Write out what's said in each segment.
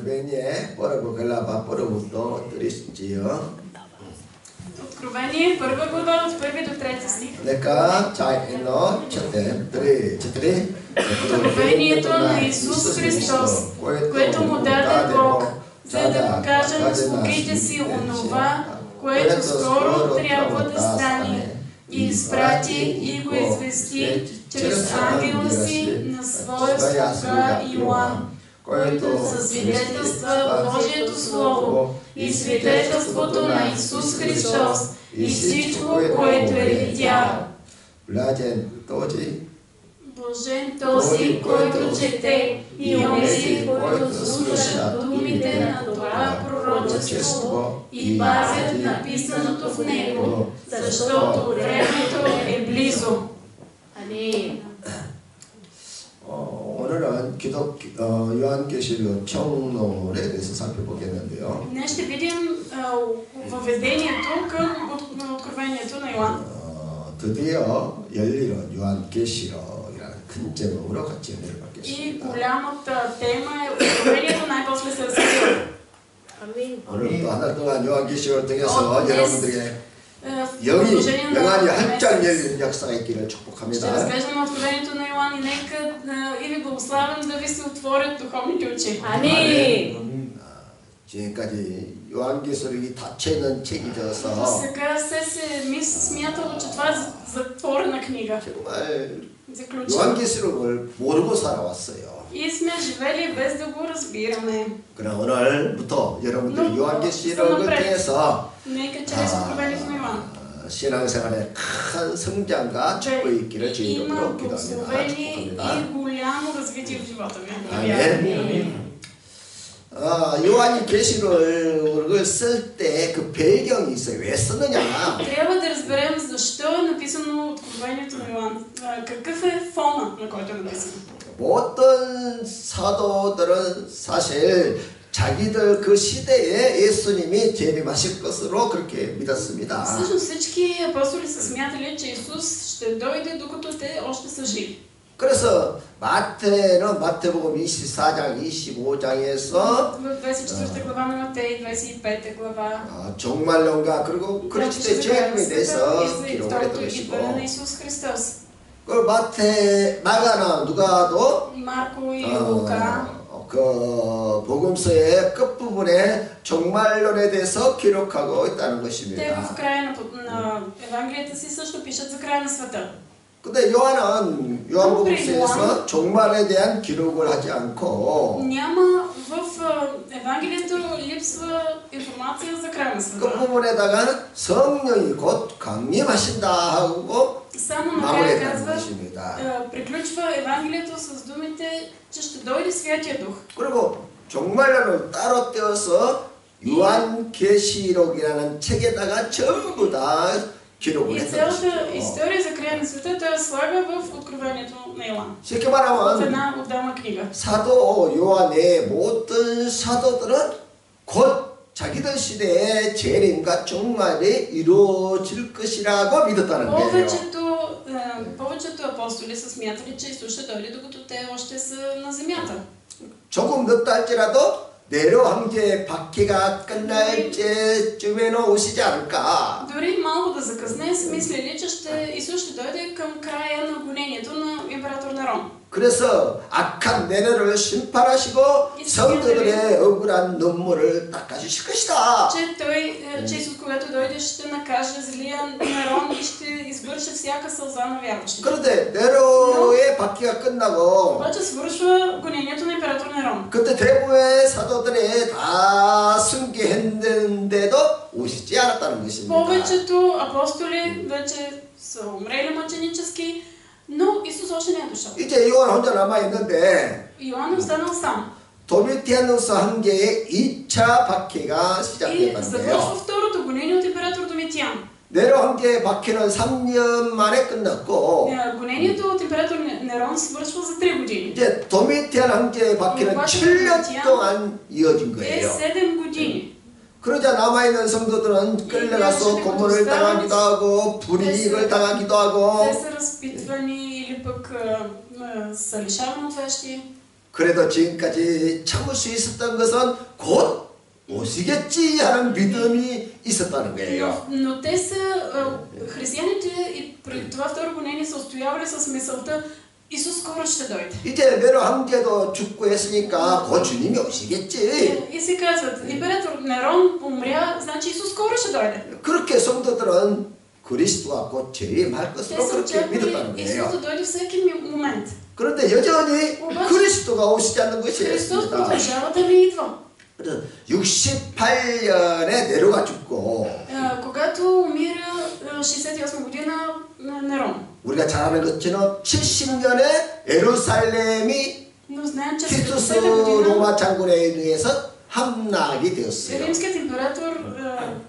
Откровение, първа глава, първото 3 стиха. Откровение, първа глава, от 1 до 3 стих. Нека заедно четем 3. Откровението на Исус Христос, което му даде Бог, за да покаже на слугите си онова, което скоро трябва да стане, и изпрати и го извести чрез ангела си на своя слуга Йоан, който засвидетелства Божието Слово и свидетелството на Исус Христос и всичко, което е видял. Блажен този, Блажен този, който чете, и онези, които слушат думите на това пророчество и пазят написаното в него, защото времето е близо. Амин. 오늘은 요한계시록 청론에 대해서 살펴보겠는데요. Днес ще видим въведението към откровението на Йоан. 드디어 열리는 요한계시록이라는 큰 제목으로 같이 은혜를 받겠습니다. И голямата тема е откровението най-после се разкрива. Амин. 오늘 또 한 달 동안 요한계시록을 통해서 여러분들에게 영안이 활짝 열리는 역사가 있기를 Ще 축복합니다. разглеждаме откровението на Йоан и нека и ви благославям да ви се отворят духовните очи. Амин. 지금까지 요한계시록이 닫혀있는 책이 되어서 Сега се смятало, че това е затворена книга. 정말 Заключена. 요한계시록을 모르고 살아왔어요. И сме живели без да го разбираме. 그럼 오늘부터 여러분들이 너, 요한계시록을 너, 통해서 Нека чрез откровението на Йоан 신앙생활에 큰 성장과 축복이 있기를 да има 주님으로 благословение и 기도합니다. голямо развитие в живота ви. 아멘. 요한이 계시록을 쓸 때 그 배경이 있어요. 왜 쓰느냐? Трябва да разберем защо е написано откровението на Йоан. Какъв е фона, на който е написано? 모든 사도들은 사실 자기들 그 시대에 예수님이 재림하실 것으로 그렇게 믿었습니다. Всъщност всички апостоли са смятали, че Исус ще дойде докато те още са живи. 그래서 마태는 마태복음 24장, 25장에서 В 24 глава на Матей, 25 глава 종말론가 그리고 그리스도의 재림에 대해서 기록을 했던 идване на 것이고 Исус Христос. 그 마가나 누가도 Марко и Лука 그 복음서의 끝부분에 종말론에 대해서 기록하고 있다는 те 것입니다. в края на Евангелията си също пишат за края на света. 근데 요한은 요한복음서에서 종말에 대한 기록을 하지 않고 Няма в Евангелието липсва информация за края на света. 끝부분에다가 성령이 곧 강림하신다 하고 Само накрая 마무리했다는 казва, 것입니다. приключва Евангелието с думите, че ще дойде Святия Дух. 그리고 종말론을 따로 떼어서 요한계시록이라는 책에다가 전부 다 기록을 И 했던 цялата 것이죠. история за края на света той слага в откровението на Йоан. 쉽게 В 말하면 една отделна книга. 사도 요한의 모든 사도들은 곧 자기들 시대에 재림과 종말이 이루어질 것이라고 믿었다는 거예요. повечето апостоли са смятали, че Исус ще дойде докато те още са на земята. 조금 늦다 할지라도 네로 황제의 박해가 끝날 때쯤에는 오시지 않을까. Дори малко да закъсне, са мислили, че Исус ще дойде към края на гонението на император Нерон. 그래서 악한 내려를 심판하시고 성도들의 억울한 눈물을 닦아주실 것이다. Че Исус, когато дойде, ще накаже злия Нерон и ще извърши всяка сълза на вярващите. 그런데 네로의 박해가 끝나고 обаче свършва гонението на император Нерон. 그때 대부분의 사도들이 다 승계했는데도 오시지 않았다는 것입니다. повечето апостоли вече са умрели мъченически, но Исус още не е дошъл. 이제 요한 혼자 남아 있는데 Йоан е останал сам. 도미티아누스 황제의 2차 박해가 И 시작된다는 започва 거예요. второто гонение от император Домитиан. 네로 황제의 박해는 3년 만에 끝났고 Гонението от император Нерон свършва за 3 години. 이제 도미티안 황제의 박해는 7년 동안 이어진 Е 거예요. 7 години. 그러자 남아있는 성도들은 끌려가서 고문을 당하기도 하고 불이익을 당하기도 하고 Те са разпитвани или пък са лишавани от вещи. 그래도 지금까지 참을 수 있었던 것은 곧 오시겠지 하는 믿음이 있었다는 거예요. Но те са, християните и преди това второ гонение са устоявали с мисълта, Исус скоро ще дойде. 이제 네로 황제도 죽고 했으니까 곧 주님이 오시겠지. И си казват, император Нерон умря, значи Исус скоро ще дойде. 그렇게 성도들은 그리스도가 곧 재림할 것으로 그렇게 믿었다는 Исус 거예요. да дойде всеки момент. 그런데 여전히 그리스도가 오시지 않는 것이 Христос 있습니다. продължава да не идва. 그래서 68년에 네로가 죽고 Когато умира 68 година Нерон. 우리가 잘 아는 것처럼 70년에 예루살렘이 Но знаем, че 티투스 70-та година 로마 장군에 의해서 함락이 되었어요. римският император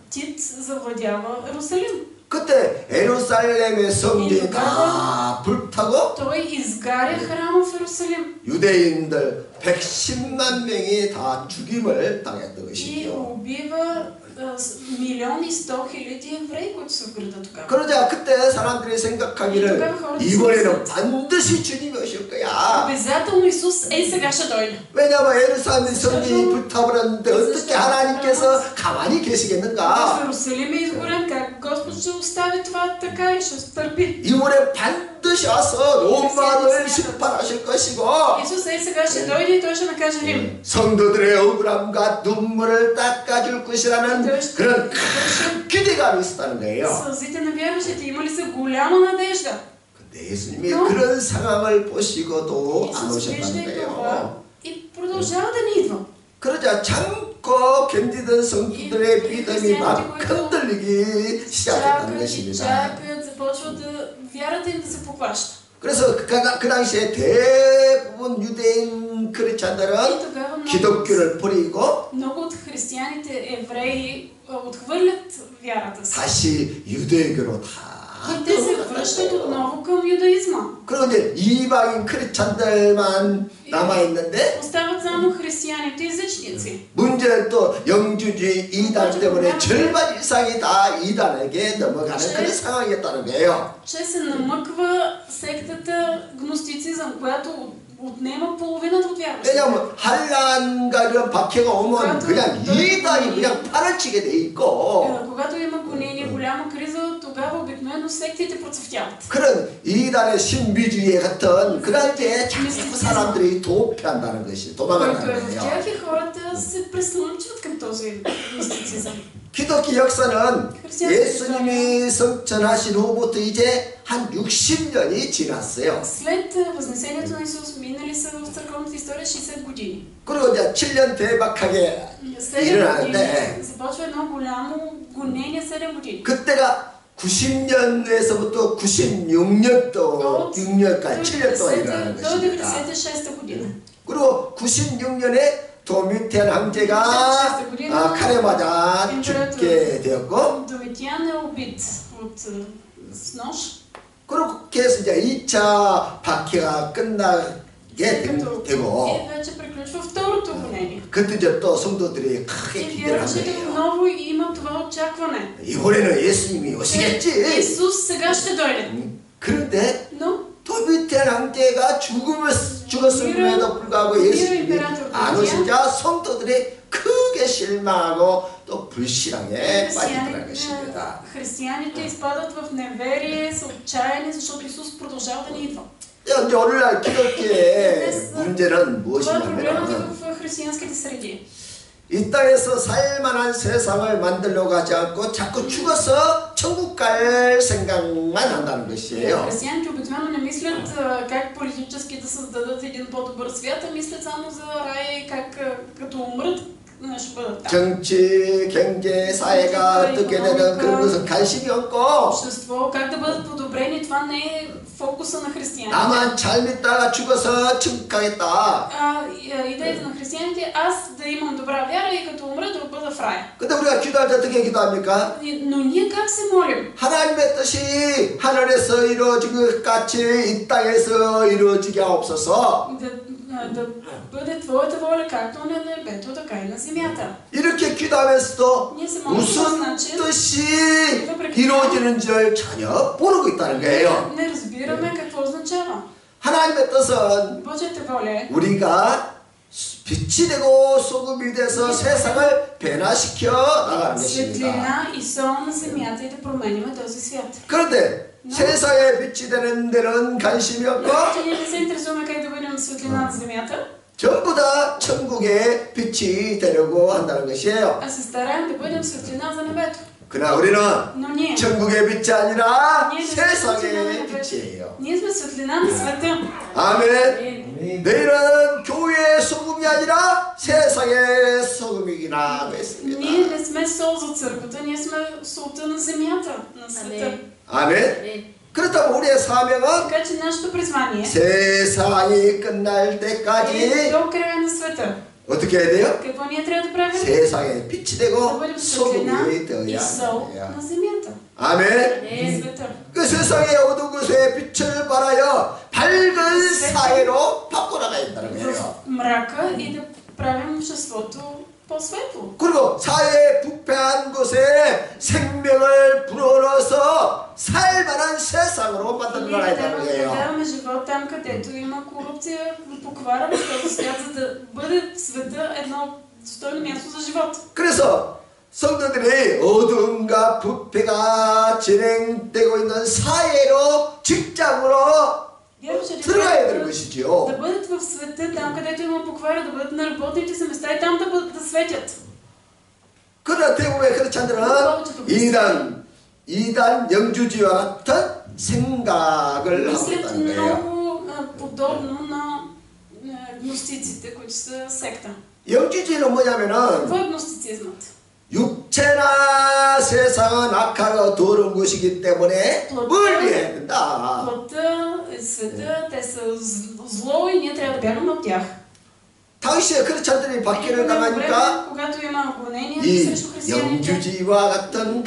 Тит завладява Иерусалим. 그때 예루살렘의 성전이 다 불타고 Той изгаря храма в Иерусалим. 유대인들 110만 명이 다 죽임을 당했던 И 것이죠. убива 1,100,000 евреи, които са в града тогава. 그러자 그때 사람들이 생각하기를 이번에는 반드시 주님이 오실 거야. Обязателно Исус сега ще дойде. 왜냐하면 예루살렘 성전이 불타버렸는데 어떻게 하나님께서 가만히 В 계시겠는가? Иерусалим е изгорен, как Господ ще остави това така и ще стърпи. 이번에 반드시 와서 로마를 심판하실 것이고 Исус сега ще дойде и той ще накаже Рим. 성도들의 억울함과 눈물을 닦아줄 것이라는 그런 큰 기대감이 있었다는 거예요. Сълзите на вярващите имали са голяма надежда. 근데 예수님이 그런 상황을 보시고도 안 Исус 오셨다는 вижда и 거예요. това и продължава да не идва. 그러자 참고 견디던 성도들의 믿음이 막 흔들리기 시작했다는 것입니다. чакат, започват да вярата им да се поплаща. 그래서 그 당시에 대부분 유대인 크리스찬들은 기독교를 버리고 Много от християните евреи отхвърлят вярата си. 다시 유대교로 다 И те се връщат отново към юдаизма. 그런데 이방인 크리스찬들만 남아 있는데 Остават само християните езичници. 문제는 또 영주주의 이단 때문에 절반 이상이 다 이단에게 넘어가는 그런 상황이었다는 거예요. Че се намъква сектата гностицизъм, която отнема половината от вярващите. 왜냐하면 한란과 이런 박해가 오면 그냥 이단이 그냥 팔을 치게 돼 있고 Когато има гонение, голяма криза, тогава обикновено сектите процъфтяват. 그런 이단의 신비주의 같은 그런 데 자꾸 사람들이 도피한다는 것이 Който 도망간다는 е в 거예요. тях и хората се преслънчват към този мистицизъм. 기독교 역사는 예수님이 성천하신 후부터 이제 한 60년이 지났어요. След възнесението на Исус минали са в църковната история 60 години. 그리고 이제 7년 대박하게 7 години 일어나는데 започва едно голямо гонение 7 години. 그때가 90년에서부터 96년도 6년까지 7년 동안 일어나는 до 것입니다. 96-та година. 그리고 96년에 도미티안 황제가 칼에 맞아 죽게 되었고 Домитиан е убит с нож. 그렇게 해서 이제 2차 박해가 끝나게 되고 И вече приключва второто гонение. 그때 이제 또 성도들이 크게 И 기대를 한 вярващите 거예요. отново има това очакване. 이번에는 예수님이 오시겠지. Исус сега ще дойде. 그런데 Но 도미티안 황제가 죽었음에도 불구하고 예수님이 안 오시자 성도들이 크게 실망하고 또 불신앙에 빠지더라는 것입니다. християните изпадат в неверие, са отчаяни, защото Исус продължава да не идва. 이제 오늘날 기독교의 문제는 Това е проблемът 무엇이냐면 в християнските среди. 이 땅에서 살만한 세상을 만들려고 하지 않고 자꾸 죽어서 천국 갈 생각만 한다는 것이에요. Християните обикновено не мислят как политически да създадат един по-добър свят, а мислят само за рая и как като умрат ще бъдат там. 정치, 경제, 사회가 어떻게 되는 그런 것은 관심이 없고 Общество, как да бъдат подобрени, това не е фокуса на християните. 나만 잘 믿다가 죽어서 천국 가겠다. Идеята на християните аз да имам добра вяра и като умра да бъда в рая. 근데 우리가 기도할 때 어떻게 기도합니까? Но ние как се молим? 하나님의 뜻이 하늘에서 이루어진 것 같이 이 땅에서 이루어지게 하옵소서. Да бъде твоята воля, както на небето, така и на земята. 이렇게 기도하면서도 Ние се молим по 무슨 начин, 뜻이 이루어지는 줄 전혀 모르고 있다는 거예요. не разбираме какво означава. 하나님의 뜻은 Божията воля е 우리가 빛이 되고 소금이 돼서 세상을 변화시켜 나가는 것입니다. светлина и сол на земята и да променяме този свят. 그런데 세상에 빛이 되는 데는 관심이 없고 Че ние не се интересуваме как да бъдем светлина на земята, 전부 다 천국의 빛이 되려고 한다는 것이에요. а се стараем да бъдем светлина за небето. 그러나 우리는 Но ние 천국의 빛이 아니라 ние не сме светлина на 세상의 небето. 빛이에요. Ние сме светлина на света. 아멘. 너희는 교회의 소금이 아니라 세상의 소금이기나 했습니다. Ние не сме сол за църквата, ние сме солта на земята, на света. 아멘. 그렇다면 우리의 사명은 Така че нашето призвание 세상이 끝날 е 때까지 до края на света. 어떻게 해야 돼요? Какво ние трябва да правим? 세상에 빛이 Да 되고 бъдем светлина 소금이 и 되어야 сол 합니다. на земята. 아멘. На света. 그 세상의 어두운 곳에 빛을 발하여 밝은 사회로 바꿔나가야 된다는 В 거예요. мрака и да правим обществото по-светло. 그리고 사회의 부패한 곳에 생명을 불어넣어서 살만한 세상으로 И 만들어 ние 나가야 трябва 된다는 да 거예요. даваме живот там, където има корупция, поквара в този свят, за да бъде света едно достойно място за живот. 그래서 성도들이 어둠과 부패가 진행되고 있는 사회로 직장으로 Вярващите 들어가야 되는 трябва 것이지요. да бъдат в света, там където има поквара, да бъдат на работните си места и там да светят. 그러나 대부분의 크리스찬들은 이단 영주지와 같은 생각을 하고 Мислят 있다는 거예요. много подобно на гностиците, които са секта. 영주주의는 뭐냐면은 Това е гностицизмът. 육체나 세상은 악하고 더러운 것이기 때문에 멀리해야 된다. Плътта, света, те са зло и ние трябва да бягаме от тях. 당시에 크리스찬들이 И 박해를 по него време, 당하니까 когато има гонения 이 срещу християните, 영주주의와 같은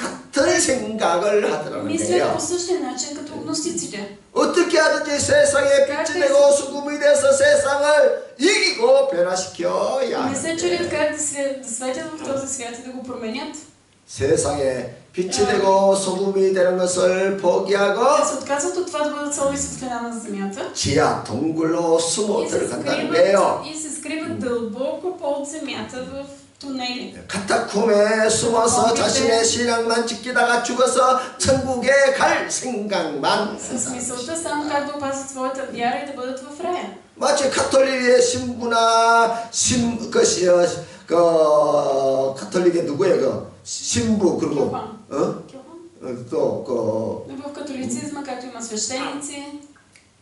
생각을 하더라는 мислят 거예요. по същия начин като гностиците. 어떻게 하든지 세상에 빛이 되고 수금이 돼서 세상을 이기고 변화시켜야 Не се 하는데 чудят как да светят в този свят и да го променят. 세상에 빛이 되고 소금이 되는 것을 Те 포기하고 се отказват от това да бъдат сол и светлина на земята 지하 동굴로 숨어 и се 들어간다는 거예요. скриват дълбоко под земята в тунели. 카타콤에 숨어서 자신의 신앙만 지키다가 죽어서 천국에 갈 생각만 С мисълта само как да опазват своята вяра и да бъдат в рая. 마치 가톨릭의 신부나 가톨릭의 누구예요? 그 신부 그리고 또그 В католицизма, както има свещеници,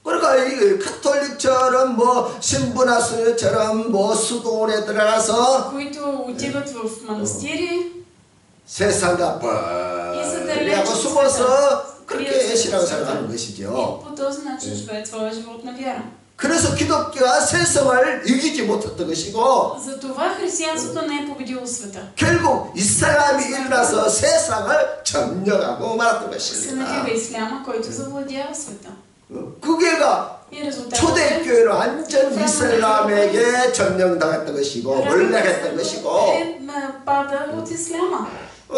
그러니까 이 카톨릭처럼 뭐 신부나 수녀처럼 뭐 수도원에 들어가서 които отиват в манастири 세상과 뻔히하고 숨어서 그렇게 신앙생활을 하는 и 것이죠. по този начин живеят своя живот на вяра. 그래서 기독교가 세상을 이기지 못했던 것이고 Затова християнството не е победило света. 결국 이슬람이 일어나서 세상을 점령하고 말았던 Се 것입니다. надига исляма, който завладява света. 그게가 И резултатът е 초대교회는 완전 이슬람에게 점령당했던 것이고 몰락했던 것이고 пада от исляма.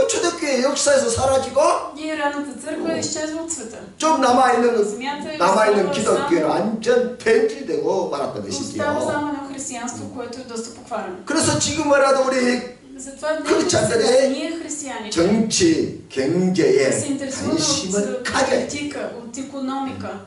초대교회 역사에서 사라지고 И ранната църква изчезва от света. 좀 남아있는 Земята 기독교는 완전 폐지되고 말았던 остава 것이지요. само едно християнство, което е доста покварено. 그래서 지금이라도 우리 Затова 크리스찬들이 ние християните 정치, 경제에 се интересуваме 관심을 от 가져야 돼. политика, от икономика.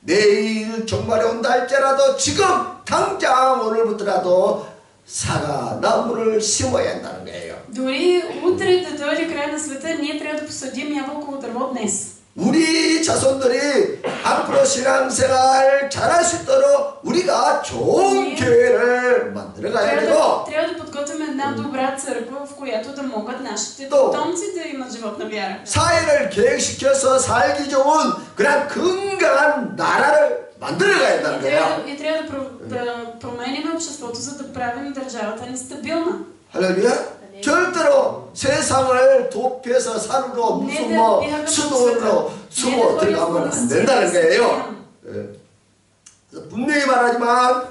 내일 종말이 온다 할지라도 지금 당장 오늘부터라도 사과 나무를 심어야 한다는 거예요. Дори утре да дойде край на света, ние трябва да посадим ябълково дърво днес. 우리 자손들이 앞으로 신앙생활 잘할 수 있도록 우리가 좋은 교회를 만들어 가야 되고 Трябва да подготвим една добра църква, в която да могат нашите 또 потомци да имат живот на вяра. 사회를 계획시켜서 살기 좋은 그런 건강한 나라를 만들어 가야 된다는 거예요. И трябва да променим обществото, за да правим държавата ни стабилна. 할렐루야. 절대로 세상을 도피해서 산으로 무슨 뭐 수도원으로 숨어 들어가면 안 된다는 거예요. 그래서 분명히 말하지만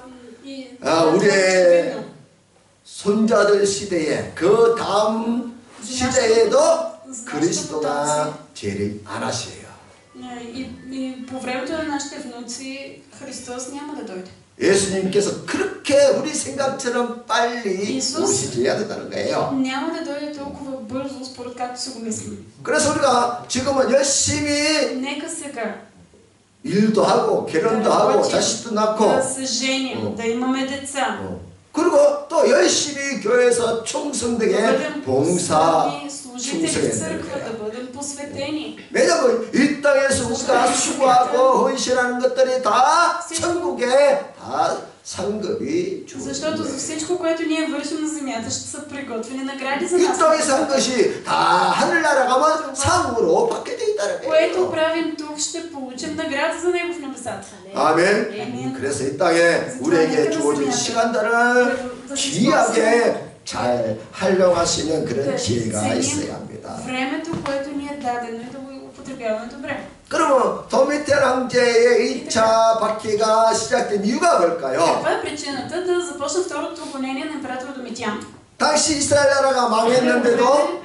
우리의 손자들 시대에 그 다음 시대에도 그리스도가 죄를 안 하셔요. И по времето на нашите внуци Христос няма да дойде. 예수님께서 그렇게 우리 생각처럼 빨리 오시지 않는다는 거예요. Няма да дойде толкова бързо, според както си го мислим. 그래서 우리가 지금은 열심히 Нека сега 일도 하고 결혼도 하고 자식도 낳고 да се женим, да имаме деца, 그리고 또 열심히 교회에서 충성되게 봉사 служители в 충성해야 църква, 되는 да 거예요. бъдем посветени. 왜냐면 이 땅에서 우리가 수고하고 헌신하는 것들이 다 천국에 다 상급이 Защото за 주어집니다. всичко, което ние вършим на земята, ще са приготвени награди за 이 нас. 땅에서 한 것이 다 하늘나라 가면 상으로 받게 돼 있다는 Което 거예요. правим тук, ще получим награда за него в небесата. 아멘. 그래서 이 땅에 우리에게 주어진 시간들을 귀하게 잘 활용하시는 그런 지혜가 있어야 합니다. времето, което ни е дадено и да го употребяваме добре. 그러면 도미티안 황제의 2차 박해가 시작된 이유가 뭘까요? Каква е причината да започне второто гонение на император Домитиан? 당시 이스라엘 나라가 망했는데도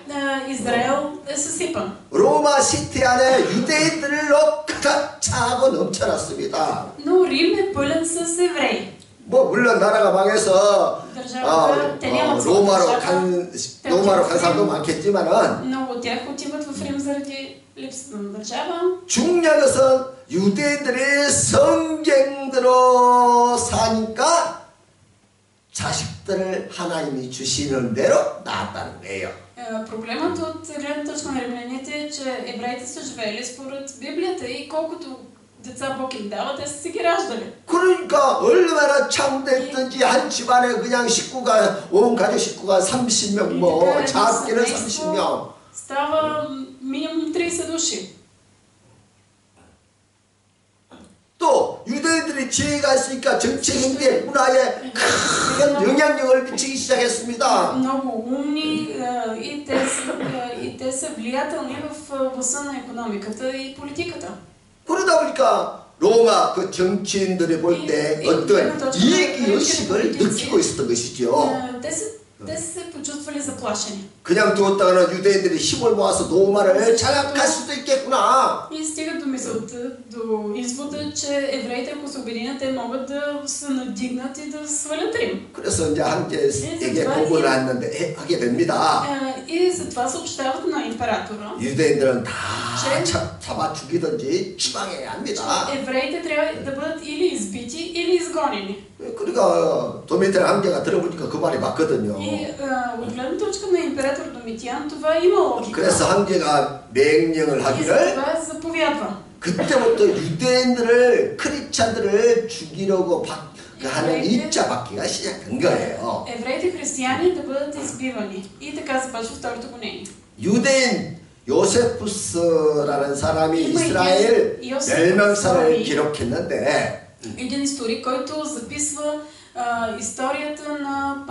Израел е съсипан. 로마 시티 안에 유대인들로 가득 차고 넘쳐났습니다. Но Рим е пълен с евреи. 뭐 물론 나라가 망해서 로마로 간 사람도 많겠지만은 Много от тях отиват в Рим заради липсата на държава. 중요한 것은 유대인들이 성경대로 사니까 자식들을 하나님이 주시는 대로 낳았다는 거예요. Проблемът от гледна точка на римляните е, че евреите са живели според Библията и колкото деца Бог им дава, те са си ги раждали. 그러니까 얼마나 창대했든지 한 집안에 그냥 식구가 온 가족 식구가 30명 뭐 작게는 30명. Става минимум 30 души. 또 유대인들이 지혜가 있으니까 정치, 경제, 문화에 큰 영향력을 미치기 시작했습니다. Много умни и те са влиятелни в областта на икономиката и политиката. 그러다 보니까 로마 그 정치인들이 볼 때 어떤 이익의식을 느끼고 있었던 것이죠. Те са се почувствали заплашени. 그냥 두었다가는 유대인들이 힘을 모아서 로마를 장악할 수도 있겠구나. И стигат до мисълта, до извода, че евреите, ако се обединят, те могат да се надигнат и да свалят Рим. 그래서 이제 황제에게 보고를 하게 됩니다. И затова съобщават на императора. 유대인들은 다 잡아 죽이든지 추방해야 합니다. евреите трябва да бъдат или избити, или изгонени. 그러니까 도미티안 황제가 들어보니까 그 말이 맞거든요. И от гледна точка на император Домитиан това има логика. 그래서 황제가 명령을 И 하기를 затова заповядва. 그때부터 유대인들을 크리스찬들을 죽이려고 하는 2차 박해가 시작된 거예요. евреите християни да бъдат избивани. И така започва второто гонение. 유대인 요세푸스라는 사람이 이스라엘 멸망사를 기록했는데 един историк, който записва историята на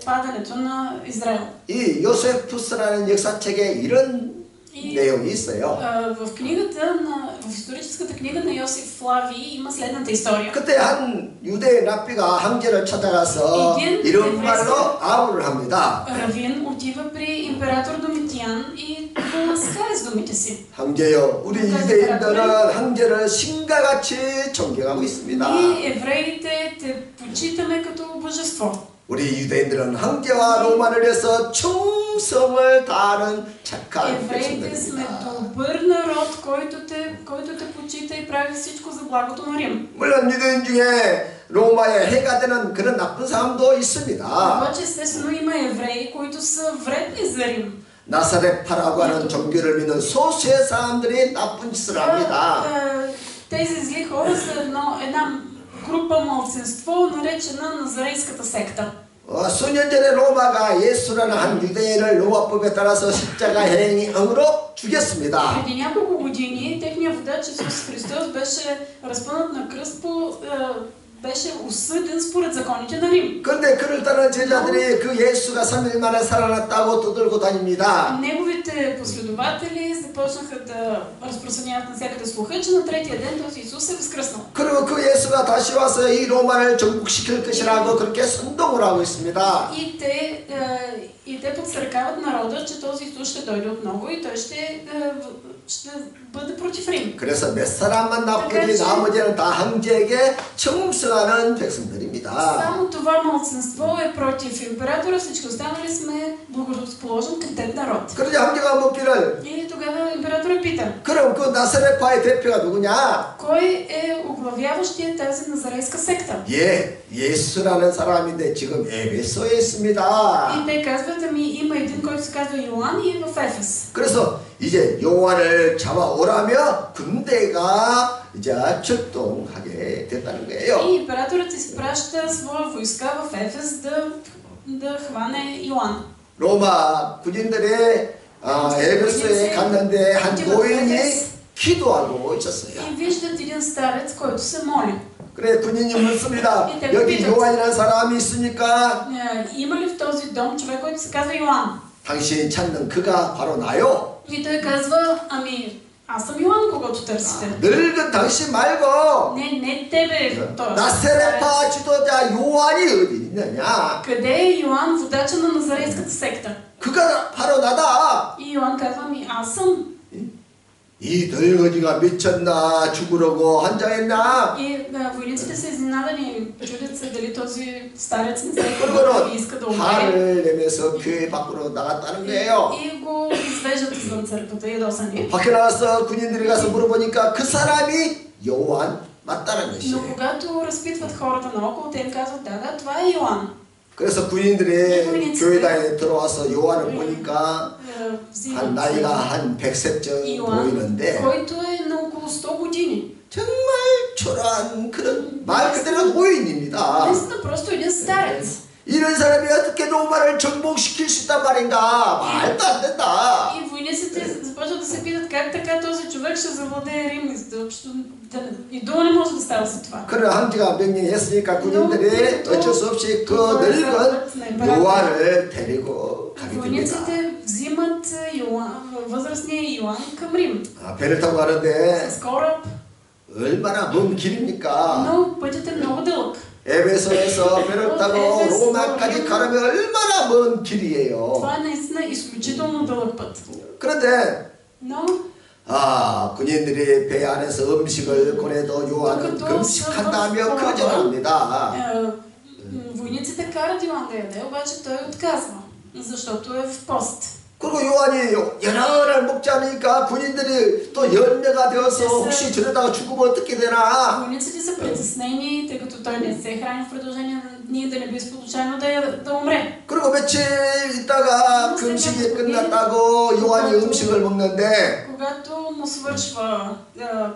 падането на Израел. 이 요세푸스라는 역사책에 이런 내용이 있어요. В книгата в историческата книга на Йосиф Флавий има следната история. 그때 한 유대 랍비가 황제를 찾아가서 이런 말로 아우를 합니다. Равин отива при император Домитиан и го скае с думите си. 황제여, 우리 유대인들은 황제를 신과같이 존경하고 있습니다. Ние евреите те почитаме като божество. 우리 유대인들은 황제와 로마를 위해서 충성을 다하는 착한 евреите сме 백성들입니다. добър народ, който те почита и прави всичко за благото на Рим. 물론 유대인 중에 로마에 해가 되는 그런 나쁜 사람도 있습니다. обаче естествено има евреи, които са вредни за Рим. 나사렛파라고 하는 종교를 믿는 소수의 사람들이 나쁜 짓을 합니다. Тези зли хора са една група малцинство, наречена Назарейската секта. 수년 전에 로마가 예수라는 한 유대인을 로마법에 따라서 십자가 행위으로 죽였습니다. Преди няколко години техният водач Исус Христос беше разпънат на кръст беше осъден според законите на Рим. 그런데 그를 따르는 제자들이 그 예수가 3일 만에 살아났다고 떠들고 다닙니다. Неговите последователи започнаха да разпространяват навсякъде слуха, че на третия ден този Исус е възкръснал. 그리고 그 예수가 다시 와서 이 로마를 정복시킬 것이라고 그렇게 선동을 하고 있습니다. И те подстрекават народа, че този Исус ще дойде отново и той ще ще бъде против Рим. 그래서 몇 사람만 나쁘지 나머지는 다 황제에게 충성하는 백성들입니다. Само това малцинство е против императора, всички останали сме благоразположен към теб народ. 그러자 황제가 묻기를 И тогава императорът пита: 그럼 그 나사렛파의 대표가 누구냐? кой е оглавяващия тази назарейска секта? 예수라는 사람인데 지금 에베소에 있습니다. И те казват: ами има един, който се казва Йоан и е в Ефес. 그래서 이제 요한을 잡아오라며 군대가 이제 출동하게 됐다는 거예요. И императорът изпраща своя войска в Ефес да хване Йоан. 로마 군인들이 에베소에 갔는데 한 노인이 기도하고 있었어요. И виждат един старец, който се моли. 그래 군인이 묻습니다. 여기 요한이라는 사람이 있습니까? Има ли в този дом човек, който се казва Йоан? 당신이 찾는 그가 바로 나요. И той казва: ами аз съм Йоан, когато търсите. 늙은 당신 말고 Не тебе. 나사렛파 지도자 요한이 어디 있느냐? Къде е Йоан, водача на назарейската секта? 그가 바로 나다. И Йоан казва: ами аз съм. 이 늙은이가 미쳤나 죽으려고 환장했나? И войниците са изненадани, чудят се дали този старец не се 그러고는 иска да умре. 화를 내면서 교회 밖으로 나갔다는 거예요. И го извеждат извън църквата, ядосани. 밖에 나와서 군인들이 가서 물어보니까 그 사람이 요한 맞다는 Но 것이에요. когато разпитват хората наоколо, те им казват: да, това е Йоан. 그래서 군인들이 교회당에 들어와서 요한을 보니까 한 나이가 한 100세쯤 보이는데 който е на около 100 години. 정말 초라한 그런 말 그대로 노인입니다. Наистина просто един старец. 이런 사람이 어떻게 로마를 정복시킬 수 있단 말인가? 말도 안 된다. И войниците започват да се питат как така този човек ще завладее Рим. И дума не може да става за това. 그러나 황제가 명령했으니까 군인들이 어쩔 수 없이 그 늙은 요한을 데리고 가게 됩니다. Войниците взимат възрастния Йоан към Рим. 배를 타고 가는데 С кораб. 얼마나 먼 길입니까? Но пътят е много дълъг. 에베소에서 배를 타고 로마까지 가려면 얼마나 먼 길이에요. Това е наистина изключително дълъг път. 그런데 Но 군인들이 배 안에서 음식을 보내도 요한은 금식한다며 거절합니다. войниците карат Йоан да яде, обаче той отказва, защото е в пост. 그리고 요한이 여러 날 먹지 않으니까 군인들이 또 염려가 되어서 혹시 저러다가 죽으면 어떻게 되나? Войниците са притеснени, тъй като той не се храни в продължение на дни, да не би случайно да умре. 그리고 며칠 있다가 금식이 끝났다고 요한이 음식을 먹는데 когато му свършва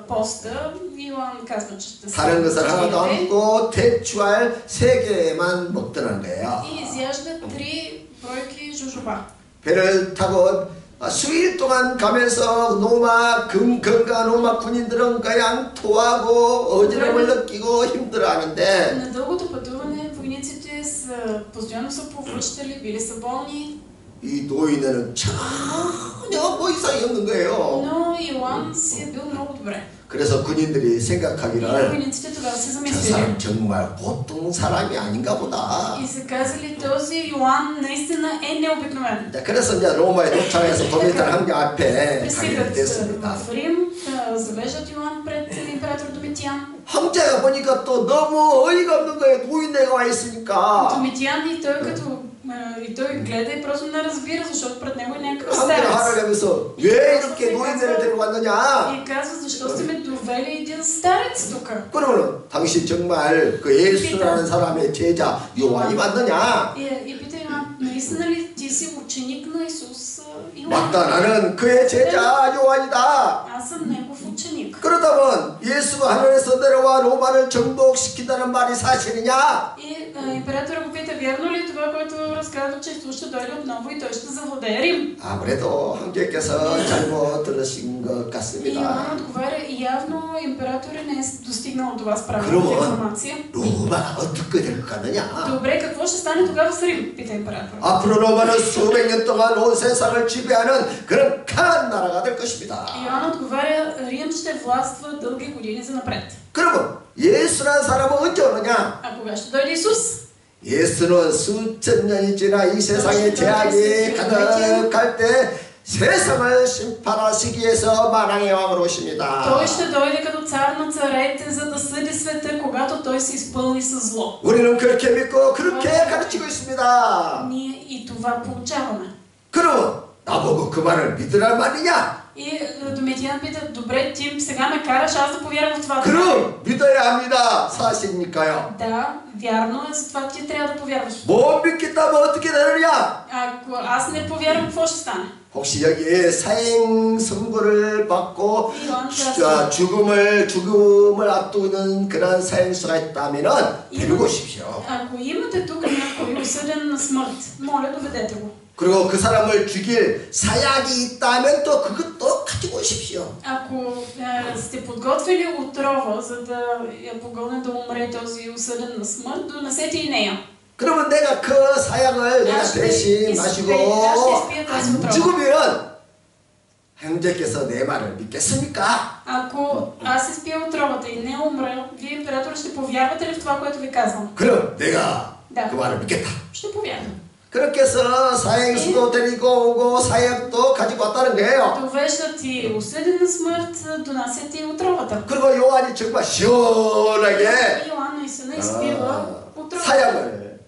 поста, Йоан казва, че ще се 다른 것을 하나도 안 먹고 대추알 3개만 먹더라는 거예요. и изяжда 3 бройки жужоба. 배를 타고 수일 동안 가면서 건강한 로마 군인들은 그냥 토하고 어지럼을 느끼고 힘들어하는데 На дългото пътуване войниците постоянно са повръщали, били са болни. 이 노인에는 전혀 뭐 이상이 없는 거예요. Но Йоан си е бил много добре. 그래서 군인들이 생각하기를 войниците тогава се 저 замислили. 사람 정말 보통 사람이 아닌가 보다. И се казали, този Йоан наистина е необикновен. 그래서 이제 로마에 도착해서 도미탄 황제 앞에 가게 Пристигат 됐습니다. в Рим, завеждат Йоан пред император Домитиан. 황제가 보니까 또 너무 어이가 없는 거예요. 노인네가 와 있으니까. Домитиан и той той гледа и просто не разбира, защото пред него е някакъв 황제가 старец. 화를 내면서 왜 이렇게 노인네를 데리고 왔느냐? И казва, защо сте ме довели един старец тук? 그러면 당신 정말 그 예수라는 사람의 제자 요한이 맞느냐? И пита Йоан, наистина ли ти си ученик на Исус Йоан? 맞다, 나는 그의 제자 요한이다. Аз съм негов ученик. 그렇다면 예수가 하늘에서 내려와 로마를 정복시킨다는 말이 사실이냐? И императора го пита, вярно ли това, което разказва, че Исус ще дойде отново и той ще завладее Рим? 아무래도 황제께서 잘못 들으신 것 И 같습니다. Йоан отговаря, явно императора не е достигнал до вас правилната 그러면 информация. 로마가 어떻게 될 것 같느냐? Добре, какво ще стане тогава с Рим? Пита императора. 앞으로 로마는 수백 년 동안 온 세상을 지배하는 그런 강한 나라가 될 것입니다. Йоан отговаря, Рим ще властва дълги години занапред. 그러면 예수라는 사람은 언제 오느냐? А кога ще дойде Исус? 예수는 수천 년이 지나 이 세상에 제약이 가득할 때 세상을 심판하시기 위해서 만왕의 왕으로 오십니다. Той ще дойде като цар на царете, за да съди света, когато той се изпълни с зло. 우리는 그렇게 믿고 그렇게 가르치고 있습니다. Ние и това получаваме. 그럼 나보고 그 말을 믿으란 말이냐? И Домитиян пита, добре, ти сега ме караш аз да повярвам в това. 그럼 믿어야 합니다. 사실이니까요. Да, вярно е, затова ти трябва да повярваш. 못 믿겠다면 어떻게 되느냐? Ако аз не повярвам, какво ще стане? 혹시 여기에 사형 선고를 받고 죽음을 앞두는 그런 사형수가 있다면은 데리고 오십시오. Ако имате тук някой осъден на смърт, моля, доведете го. 그리고 그 사람을 죽일 사약이 있다면 또 그것도 가지고 오십시오. Ако сте подготвили отрова, за да я погълне да умре този осъден на смърт, донесете и нея. 그러면 내가 그 사약을 내가 대신 마시고 안 죽으면 형제께서 내 말을 믿겠습니까? Ако аз изпия отровата и не умра, вие, император, ще повярвате ли в това, което ви казвам? 그럼 내가 Да. 그 말을 믿겠다. Ще повярвам. 그렇게 해서 사형수도 데리고 오고 사약도 가지고 왔다는 거예요. Довеждат и осъден на смърт, донасят и отровата. 그리고 요한이 정말 시원하게 Йоанн наистина изпива отрова. 사약을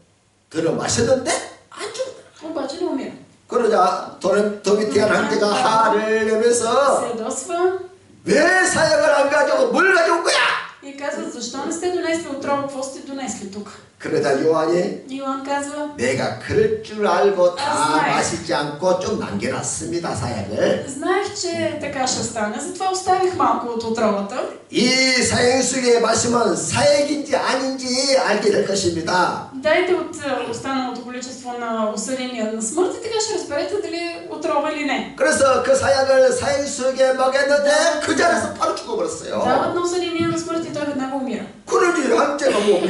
들어 마셨는데 안 죽었더라. Обаче не умира. 그러자 도미티안 황제가 화를 내면서 Се ядосва 왜 사약을 안 가지고 뭘 가져온 거야? и казват, защо не сте донесли отрова, какво сте донесли тук? 그러자 요한이 Йоанн казва, 내가 그럴 줄 알고 다 знаех. 마시지 않고 좀 남겨놨습니다 사약을. знаех, че така ще стане, затова оставих малко от отровата. 이 사형수에 마시면 사약인지 아닌지 알게 될 것입니다. Дайте от останалото количество на осъдения на смърт и така ще разберете дали е отрова или не. 그래서 그 사약을 사형수에게 먹였는데 그 자리에서 바로 죽어버렸어요. Дават на осъдения на смърт и той веднага умира. 그러니 황제가 뭐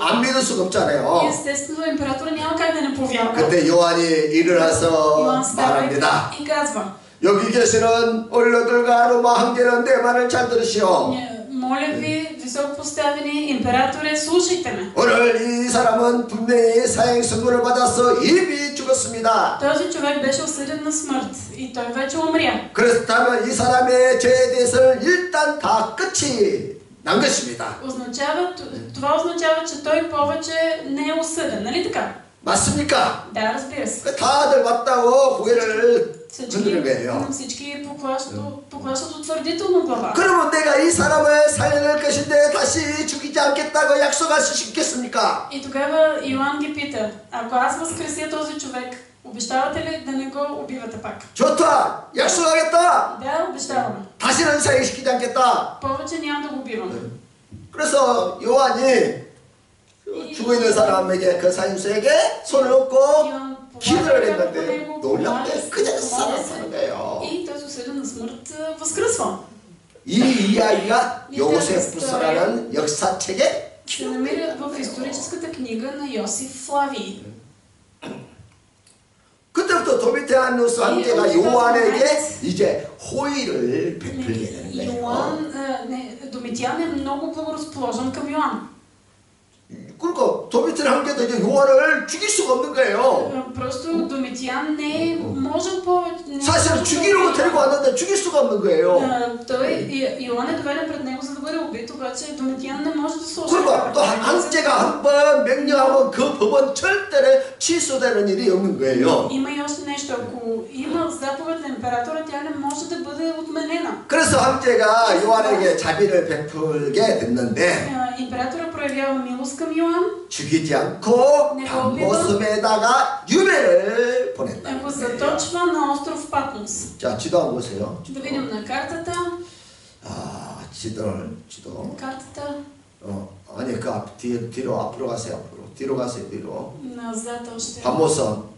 안 믿을 수가 И 없잖아요. естествено императора няма как да не повярва. 그때 요한이 일어나서 Йоанн става 말합니다. и казва, 여기 계시는 원로들과 로마 황제는 내 말을 잘 들으시오. моля ви, високо поставени императоре, слушайте ме. 오늘 이 사람은 분명히 사형 선고를 받아서 이미 죽었습니다. Този човек беше осъден на смърт и той вече умря. 그렇다면 이 사람의 죄에 대해서는 일단 다 끝이 난 것입니다. Това означава, че той повече не е осъден, нали така? 맞습니까? Да, разбира се. 다들 맞다고 고개를 흔드는 거예요. Всички поклащат утвърдително глава. 그러면 내가 이 사람을 살려낼 것인데 다시 죽이지 않겠다고 약속할 수 있겠습니까? И тогава Йоанн ги пита, ако аз възкреся този човек, обещавате ли да не го убивате пак? 좋다! 약속하겠다! Да, обещаваме. 다시는 사형시키지 않겠다! Повече няма да го убиваме. 그래서 요한이 죽어있는 사람에게 그 사형수에게 손을 얹고 기도를 했는데 놀랍게 그 자리에서 살았다는 거예요. И този осъден на смърт възкръсва. 이 이야기가 요세푸스라는 역사책에 се намира в историческата книга на Йосиф Флавий. 그때부터 도미티아누스 황제가 요한에게 이제 호의를 베풀게 되는 거예요. Домитиян е много благоразположен към Йоанн. 그러니까 도미티안 황제도 이제 요한을 죽일 수가 없는 거예요. Просто Домитиян не е можел повече. 사실 죽이려고 데리고 왔는데 죽일 수가 없는 거예요. Йоанн е доведен пред него, за да бъде убит, обаче Домитиян не може да слуша. 그러니까 또 황제가 한번 명령하면 그 법은 절대로 취소되는 일이 없는 거예요. Има и още нещо, ако има заповед на императора, тя не може да бъде отменена. 그래서 황제가 요한에게 자비를 베풀게 됐는데 императора проявява милост към Йоанн. 죽이지 않고 밤모섬에다가 유배를 보냈다. го заточва на остров Патмос. 자, 지도 한번 보세요. Да видим на картата. 지도. Картата. 아니 그 앞 뒤로 앞으로 가세요. 뒤로 가세요. 뒤로. назад още. 밤모섬.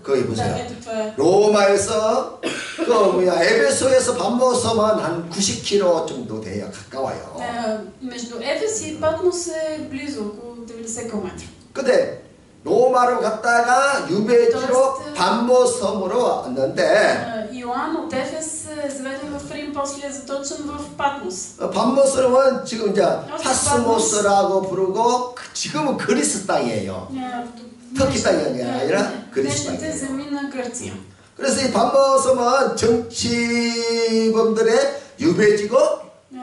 거기 보세요. ето това е. 로마에서 에베소에서 밤모섬은 한 90km 정도 돼요. 가까워요. между Ефес и Патмос е близо, около 90 км. 근데 로마로 갔다가 유배지로 밤모섬으로 왔는데 Йоанн от Ефес е заведен в Рим, после е заточен в Патмос. 밤모섬은 지금 이제 파스모스라고 부르고 지금은 그리스 땅이에요. 터키 땅이 아니라 그리스 땅이에요. земи на Гърция. 그래서 이 반모섬은 정치범들의 유배지고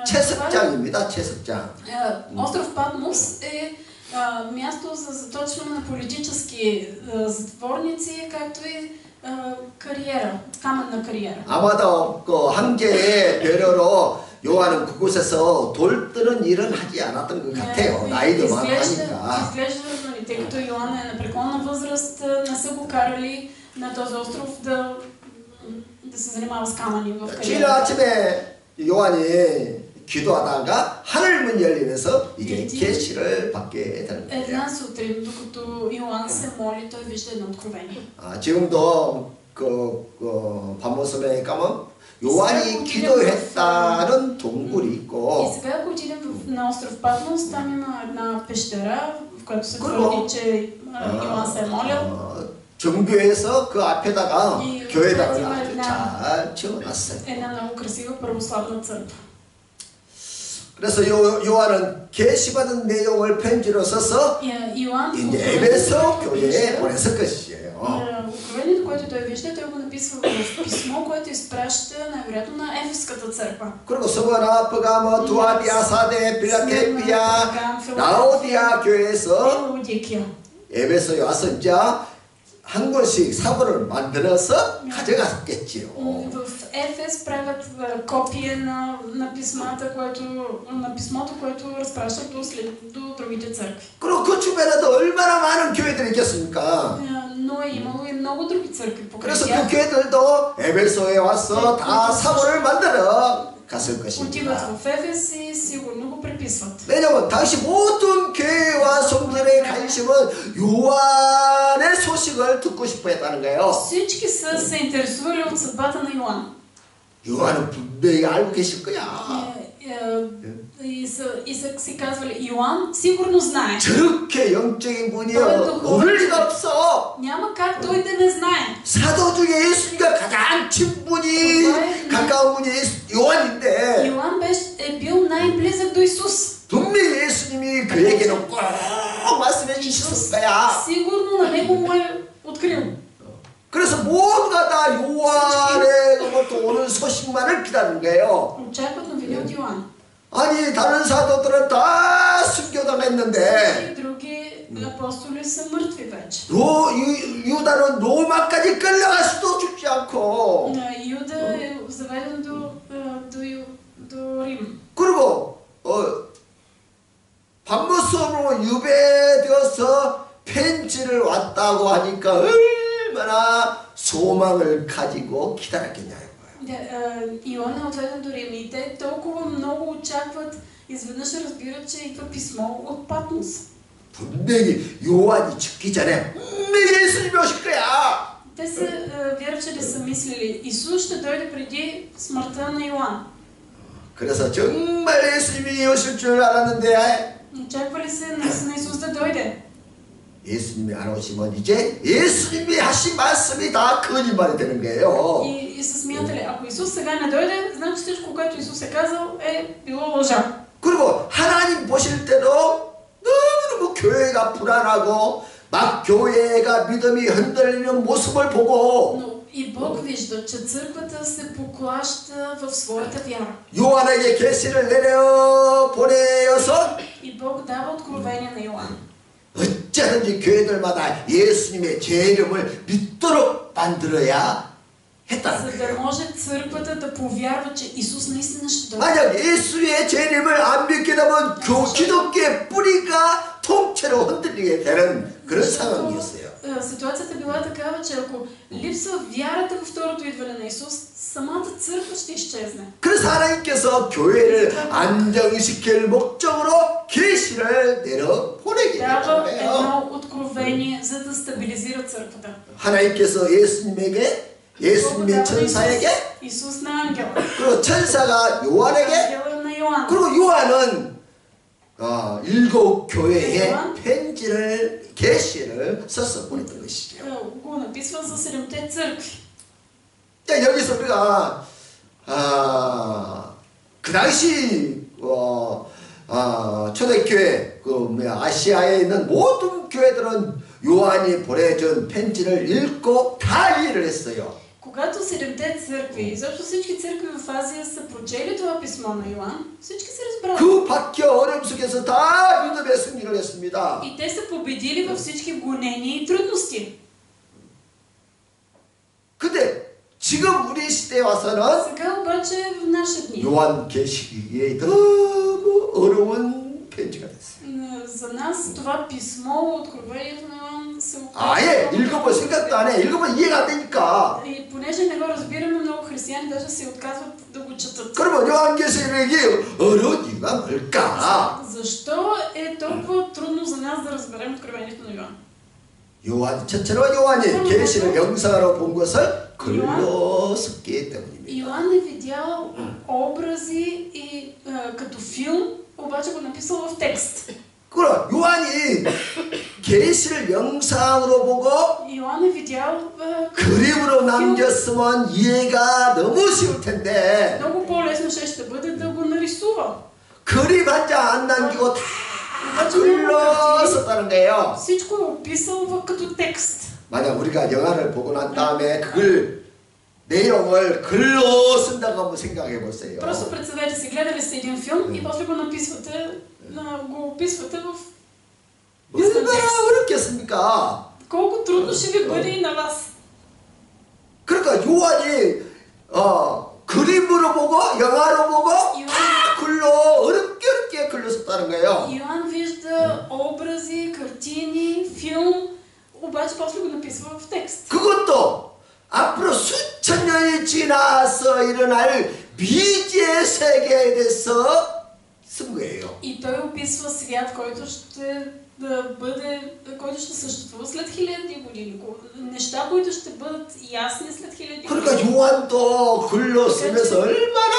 채석장입니다. 채석장. Остров Патмос е място за заточване на политически затворници, както и кариера, каменна кариера. 아마도 그 황제의 배려로 요한은 그곳에서 돌뜨는 일은 하지 않았던 것 같아요. 나이도 많고 하니까. Изглежда, тъй като Йоан е на преклонна възраст, не са го карали на този остров да се занимава с камъни в 주일 кариерата. 아침에 요한이 기도하다가 하늘문 열리면서 이제 계시를 받게 되는 거예요. Една сутрин, докато Йоан се моли, той вижда едно откровение. 지금도 반모섬에 가면 요한이 기도했다는 동굴이 И 있고 сега, ако отидем на остров Патмос, там има една пещера, в която се твърди, че Йоан се е молил. 정교에서 그 앞에다가 이 교회당을 하지만 아주 잘 지어놨어요. Една много красива православна църква. 그래서 요한은 계시받은 내용을 편지로 써서 Йоан, 이제 에베소 교회에 보냈을 것이에요. откровението, което той вижда, той го написва в писмо, което изпраща най-вероятно на Ефеската църква. 그리고 스무나, 퍼가모, 두아디아, 사데, 필라델피아, 라오디아 교회에서 Лаодикия. 에베소에 와서 이제 한 권씩 사본을 만들어서 가져갔겠지요. В Ефес правят копие на писмото, което разпращат до другите църкви. 그리고 그 주변에도 얼마나 많은 교회들이 있겠습니까? Но е имало и много други църкви покрай 그래서 тях. 그 교회들도 에베소에 와서 다 사본을 만들어 갔을 Отиват 것입니다. в Ефес и сигурно го преписват. 왜냐면 당시 모든 교회와 성도들의 관심은 요한의 소식을 듣고 싶어 했다는 거예요. Всички са се интересували от съдбата на Йоан. 요한은 분명히 알고 계실 거야. И са си казвали, Йоан сигурно знае. 저렇게 영적인 분이요 모를 리가 없어. Няма как той да не знае. 사도 중에 예수님과 가장 친분이 가까운 분이 요한인데 Йоан е бил най-близък до Исус. 분명히 예수님이 그에게는 꼭 말씀해 주셨을 거야. Сигурно на него му е открил. 그래서 모두가 다 요한의 오는 소식만을 기다리는 거예요. Очакват новини от Йоан. 아니 다른 사도들은 다 순교당했는데 И други апостоли са мъртви вече. 유다는 로마까지 끌려갈 수도 죽지 않고 Юда е заведен до Рим. 그리고 반모섬으로 유배되어서 편지를 왔다고 하니까 얼마나 소망을 가지고 기다렸겠냐고요. Иоанн е отведен до Рим и те толкова много очакват, изведнъж разбират, че идва писмо от Патмос. 분명히 요한이 죽기 전에 분명히 예수님이 오실 거야. Те са вярвали, са мислили, Исус ще дойде преди смъртта на Йоан. 그래서 정말 예수님이 오실 줄 알았는데 Очаквали се наистина Исус да дойде. 예수님이 안 오시면 이제 예수님이 하신 말씀이 다 거짓말이 되는 거예요. И са смятали, ако Исус сега не дойде, значи всичко, което Исус е казал, е било лъжа. 그리고 하나님 보실 때도 너무너무 교회가 불안하고 막 교회가 믿음이 흔들리는 모습을 보고 Но и Бог вижда, че църквата се поклаща в своята вяра. 요한에게 계시를 내려 보내어서 И Бог дава откровение на Йоан. 어쩌든지 교회들마다 예수님의 제 이름을 믿도록 만들어야 했다는 За да 거예요. може църквата да повярва, че Исус наистина ще дойде. 만약 예수의 제 이름을 안 믿게 되면 기독교의 뿌리가 통째로 흔들리게 되는 그런 상황이었어요. Ситуацията била такава, че ако липсва вярата във второто идване на Исус, самата църква ще изчезне. 그래서 하나님께서 교회를 안정시킬 목적으로 계시를 내려 보내게 된 Дава 거예요. едно откровение, за да стабилизира църквата. 하나님께서 예수님의 천사에게 Исус на ангела. 그리고 천사가 요한에게 Ангела на Йоан. 그리고 요한은 7 교회에 편지를 계시를 써서 보냈던 것이죠. Го написва за 7-те църкви. 여기서 우리가 그 당시 초대교회 아시아에 있는 모든 교회들은 요한이 보내준 편지를 읽고 다 이해를 했어요. Когато седемте църкви, изобщо всички църкви в Азия са прочели това писмо на Йоан, всички се разбрали. 그 박해 어려움 속에서 다 믿음의 승리를 했습니다. И те са победили във всички гонения и трудности. 근데 지금 우리 시대에 와서는 Сега обаче в наши дни 요한계시기에 너무 어려운 편지가 됐어요. за нас това писмо, откровението на Йоан се 아예 읽어볼 생각도 안 해. 읽으면 이해가 안 되니까. И понеже не го разбираме, много християни даже се отказват да го четат. 그러면 요한계시록이 어려운 이유가 뭘까? Защо е толкова трудно за нас да разберем откровението на Йоан? 요한 첫째로 요한이 계시를 영상으로 본 것을 글로 썼기 때문입니다. Йоан е видял образи и като филм, обаче го написал в текст. 그럼 요한이 계시를 영상으로 보고 Йоан е видял 그림으로 남겼으면 이해가 너무 쉬울 텐데 много по-лесно ще бъде да го нарисува. 그림 한 장 안 남기고 다 글로 썼다는 거예요. Всичко е описал като текст. 만약 우리가 영화를 보고 난 다음에 그걸 내용을 글로 쓴다고 한번 생각해 보세요. Просто представете си, гледали сте един филм и после го написвате, го описвате в 얼마나 어렵겠습니까? колко трудно ще ви бъде и на вас. 그러니까 요한이 그림으로 보고 영화로 보고 다 글로 어렵게 글로 썼다는 거예요. Йоан вижда образи, картини, филм, обаче после го написва в текст. 그것도 앞으로 수천 년이 지나서 일어날 미지의 세계에 대해서 쓴 거예요. И той описва свят, който ще който ще съществува след хиляди години. Неща, които ще бъдат ясни след хиляди години. 그러니까 요한도 글로 쓰면서 얼마나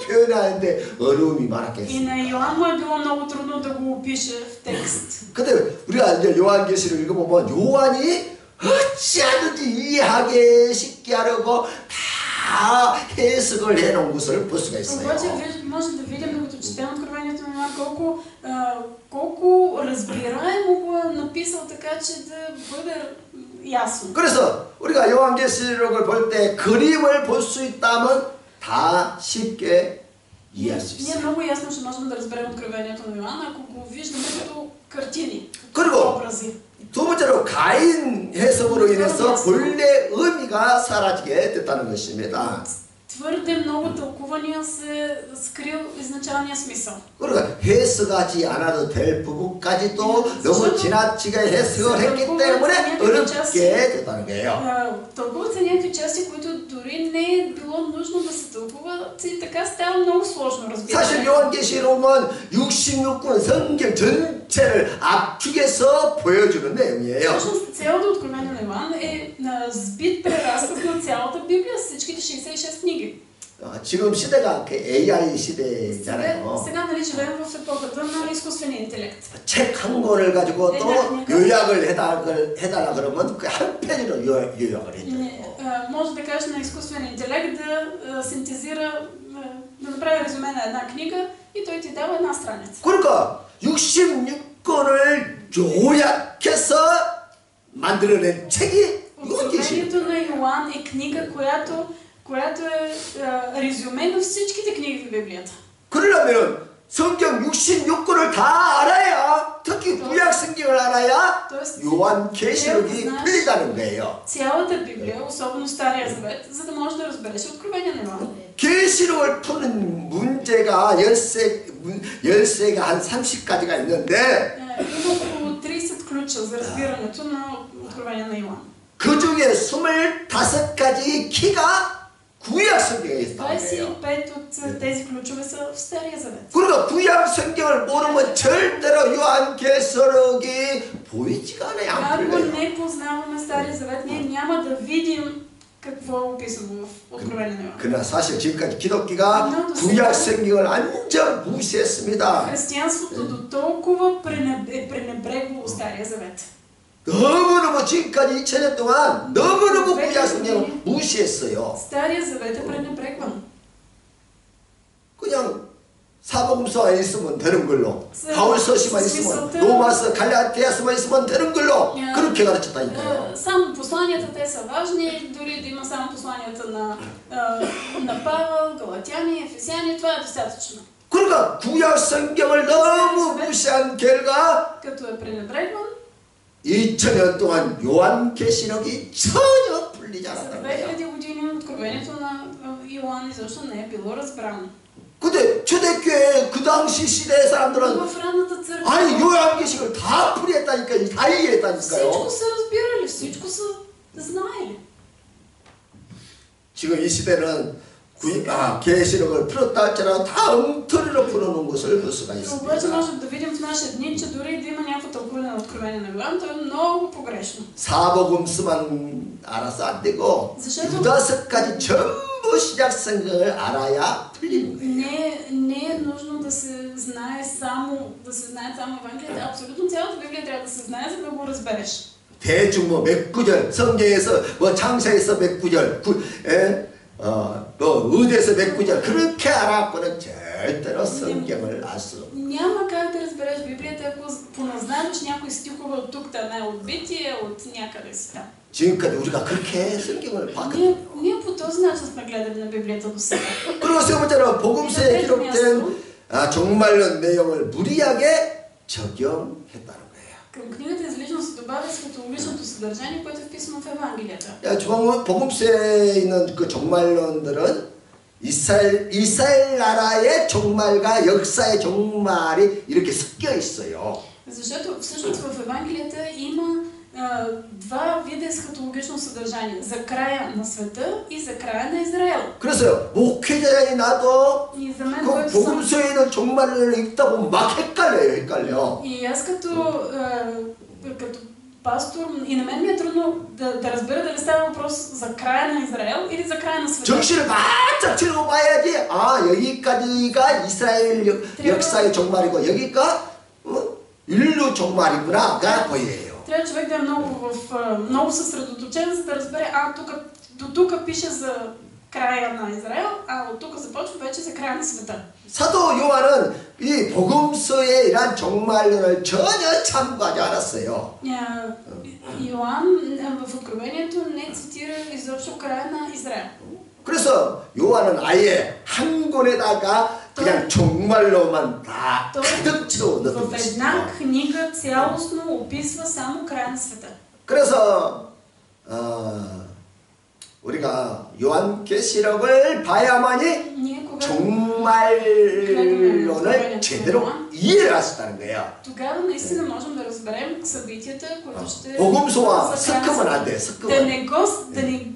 표현하는데 어려움이 많았겠어요. И на Йоан му е било много трудно да го опише в текст. 근데 우리가 이제 요한계시를 읽어보면 요한이 어찌하든지 이해하게 쉽게 하려고 다 해석을 해놓은 것을 볼 수가 있어요. обаче може да видим, като четем откровението на Йоан, колко разбираемо го е написал така, че да бъде ясно. 그래서 우리가 요한계시록을 볼 때 그림을 볼 수 있다면 다 쉽게 이해할 수 Ние 있어요. много ясно ще можем да разберем откровението на Йоан, ако го виждаме като картини, 그리고 образи. 두 번째로 가인 해석으로 인해서 본래 의미가 사라지게 됐다는 것입니다. Твърде много тълкувания се скрил изначалния смисъл. 그러니까 해석하지 않아도 될 부분까지도 너무 지나치게 해석을 했기 때문에 어렵게 됐다는 거예요. Тълкуват се някакви части, които дори не е било нужно да се тълкуват и така става много сложно, разбира се. 사실 요한계시록은 66권 성경 전체를 압축해서 보여주는 내용이에요. Всъщност цялото откровение на Йоан е сбит преразказ на цялата Библия с всичките 66 книги. 지금 시대가 AI 시대잖아요. Сега нали живеем в епохата на изкуствения интелект. 책 한 권을 가지고 또 요약을 해달라 그러면 그 한 페이지로 요약을 해줘요. Може да кажеш на изкуствения интелект да синтезира, да направи резюме на една книга и той ти дава една страница. 그러니까 66권을 요약해서 만들어낸 책이 요한계시록. Откровението на Йоан е книга, която е резюме на всичките книги в Библията. 그러려면 성경 66권을 다 알아야, 특히 구약 성경을 알아야 요한계시록이 풀리다는 거예요. Цялата Библия, особено Стария Завет, за да можеш да разбереш откровение на Йоан. 계시록을 푸는 문제가 열쇠가 한 30가지가 있는데 Има около 30 ключа за разбирането на откровение на Йоан. 그 중에 25가지 키가 구약 성경에 있다는 거예요. 25 от тези ключове са в Стария Завет. 그러니까 구약 성경을 모르면 절대로 요한계시록이 보이지가 않아요. 안 Ако 풀려요. не познаваме Стария Завет, ние няма да видим какво е описано в откровение на Йоан. 그러나 사실 지금까지 기독교가 구약 성경을 완전 무시했습니다. Християнството до толкова е пренебрегвало Стария Завет. 너무너무 지금까지 2000년 동안 너무너무 구약 성경을 무시했어요. Стария Завет е пренебрегван. 그냥 사복음서 안 있으면 되는 걸로, 바울서시만 있으면, 로마서, 갈라디아서만 있으면 되는 걸로 그렇게 가르쳤다니까요. Само посланията те са важни, дори да има само посланията на Павел, Галатяни, Ефесяни, това е достатъчно. 그러니까 구약 성경을 너무 무시한 결과 Като е пренебрегван, 2000년 동안 요한계시록이 전혀 풀리지 за 않았다는 거예요. 2000 години откровението на Йоан изобщо не е било разбрано. 근데 초대교회 그 당시 시대의 사람들은 В ранната църква 아니 요한계시록을 다 풀이했다니까요. 다 이해했다니까요. всичко са разбирали, всичко са знаели. 지금 이 시대는 계시록을 풀었다 할지라도 다 엉터리로 풀어놓은 것을 볼 수가 Обаче 있습니다. можем да видим в наши дни, че дори да има някакво тълкуване на откровение на Йоан, то е много погрешно. 사복음서만 알아서 안 되고 유다서까지 전부 신약 성경을 알아야 풀리는 거예요. Не е нужно да се знае само Евангелието. Абсолютно цялата Библия трябва да се знае, за да го разбереш. 대충 뭐 몇 구절 성경에서 뭐 창세에서 몇 구절 뭐 의대에서 몇 구절 그렇게 알아보는 절대로 성경을 알 수 없어요. Няма как да разбереш Библията, ако поназнаваш някои стихове от тук, не от Битие, от някъде си там. 지금까지 우리가 그렇게 성경을 봤거든요. Ние по този начин сме гледали на Библията до сега. 그리고 세 번째로 복음서에 기록된 종말론 내용을 무리하게 적용했다는 거예요. Към книгата излишно се добавя схатологичното съдържание, което е вписано в Евангелията. 복음서에 있는 그 종말론들은 이스라엘 나라의 종말과 역사의 종말이 이렇게 섞여 있어요. Защото всъщност в Евангелията има два вида есхатологично съдържание. За края на света и за края на Израел. 그래서 목회자인 나도 И за мен, 그 복음서에 있는 종말론을 읽다 보면 막 헷갈려. И аз като пастор, и на мен ми е трудно да разбера дали става въпрос за края на Израел или за края на света. 정신을 바짝 차리고 봐야지. 여기까지가 이스라엘 역사의 종말이고 여기가 인류 종말이구나가 보여요. Трябва човек да е много съсредоточен, за да разбере, до тук пише за края на Израел, от тук започва вече за края на света. 사도 요한은 이 복음서에 이러한 종말론을 전혀 참고하지 않았어요. Йоан в Откровението не цитира изобщо края на Израел. 그래서 요한은 아예 한 권에다가 그냥 종말로만 다 가득 채워 넣은 В една книга цялостно описва само края на света. 그래서 우리가 요한계시록을 봐야만이 종말론을 제대로 이해를 할 수 있다는 거예요. Тогава наистина можем да разберем събитията, които ще 복음서와 섞으면 안 돼. да не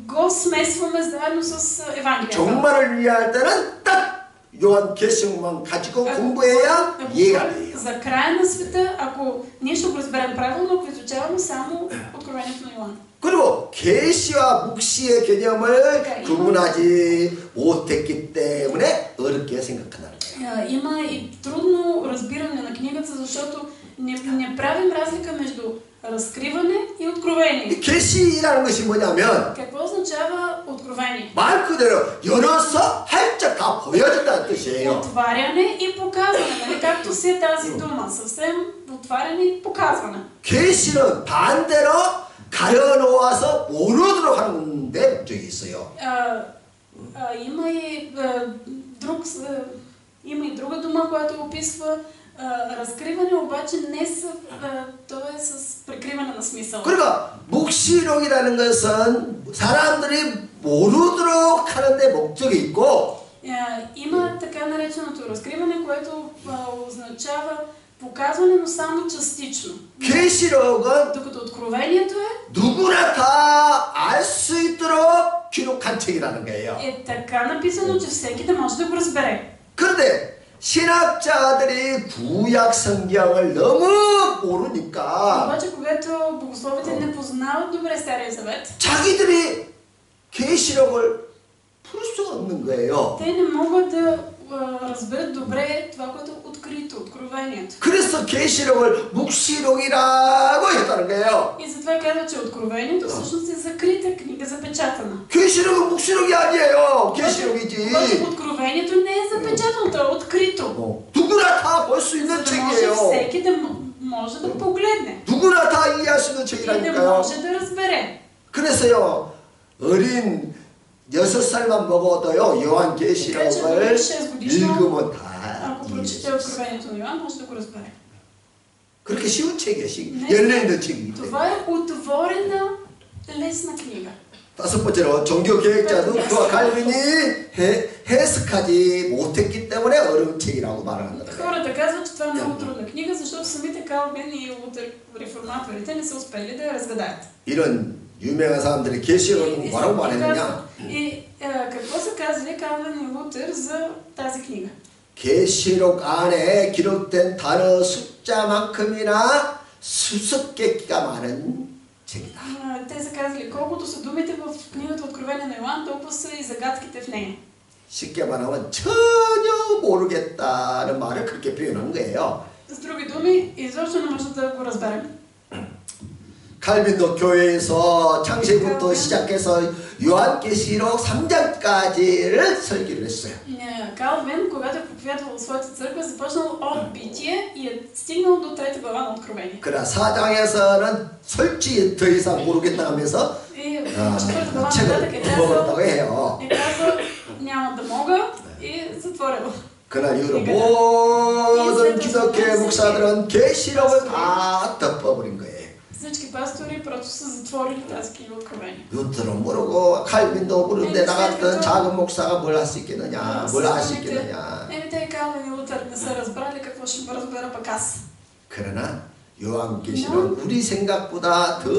го смесваме заедно с Евангелието. 종말을 이해할 때는 딱 요한계시록만 가지고 공부해야 이해가 돼요. За края на света, ако ние ще го разберем правилно, ако изучаваме само Откровението на Йоан. 그리고 계시와 묵시의 개념을 구분하지 못했기 때문에 어렵게 생각한다는 거예요. Има и трудно разбиране на книгата, защото не правим разлика между разкриване и откровение. 계시라는 것이 뭐냐면 Какво означава откровение? 말 그대로 열어서 활짝 다 보여준다는 뜻이에요. Отваряне и показване, нали? Както си е тази дума, съвсем отваряне и показване. 계시는 반대로 가려놓아서 모르도록 하는 데 목적이 있어요. Има и друга дума, която описва разкриване, обаче не то е с прикриване на смисъл. 그러니까 묵시록이라는 것은 사람들이 모르도록 하는 데 목적이 있고 има така нареченото разкриване, което означава показване, но само частично. 계시록은 докато откровението 누구나 다 알 수 있도록 기록한 책이라는 거예요. е така написано, че всеки да може да го разбере. 그런데 신학자들이 구약 성경을 너무 모르니까 обаче когато богословите не познават добре Стария завет, 자기들이 계시록을 풀 수가 없는 거예요. те не могат да разберат добре това, което е открито, откровението. 그래서 계시록을 묵시록이라고 했다는 거예요. И затова казва, че откровението всъщност е закрита книга, запечатана. 계시록 계시록은 묵시록이 아니에요. 계시록이지. Защото Откровението не е запечатано, то е открито. 누구나 다 볼 수 있는 За да може 책이에요. всеки да може да погледне 누구나 다 이해할 수 있는 и да 책이라니까요. може да разбере. 그래서요, 어린 6살만 먹어도요, 요한계시록을 읽으면 다 Ако прочете 이해해요. Откровението на Йоан, може да го разбере. 그렇게 쉬운 책이에요. 네. 열려있는 책이기 때문에. Това е отворена, лесна книга. 다섯 번째로 종교개혁자도 그와 칼빈이 해석하지 못했기 때문에 어려운 책이라고 말을 한다. Хората казват, че това е много трудна книга, защото самите Калвин и Лутер, реформаторите, не са успели да я разгадаят. 이런 유명한 사람들이 계시록을 뭐라고 말했느냐? И какво са казали Калвин и Лутер за тази книга? 계시록 안에 기록된 단어 숫자만큼이나 수수께끼가 많은 책이다. Те са казали, колкото са думите в книгата Откровение на Йоан, толкова са и загадките в нея. 쉽게 말하면 전혀 모르겠다는 말을 그렇게 표현한 거예요. С други думи, изобщо не може да го разберем. 칼빈도 교회에서 창세기부터 시작해서 요한계시록 3장까지를 설교를 했어요. Калвин, когато е проповядвал своята църква, започнал от Битие и е стигнал до 3 глава на Откровение. 그러나 4장에서는 솔직히 더 이상 모르겠다 하면서 И в 4 глава 책을 нататък е 덮어버렸다고 казал, 해요. няма да мога и затворил. 그날 이후로 모든 기독교 목사들은 계시록을 다 덮어버린 거예요. Всички пастори просто са затворили тази книга Откровение. 루터는 모르고 칼빈도 모르는데 나 같은 작은 목사가 뭘 할 수 있겠느냐, 뭘 할 수 있겠느냐. Те Калвин и Лутер не са разбрали какво ще ме разбера пък аз. 그러나 요한계시록은 우리 생각보다 더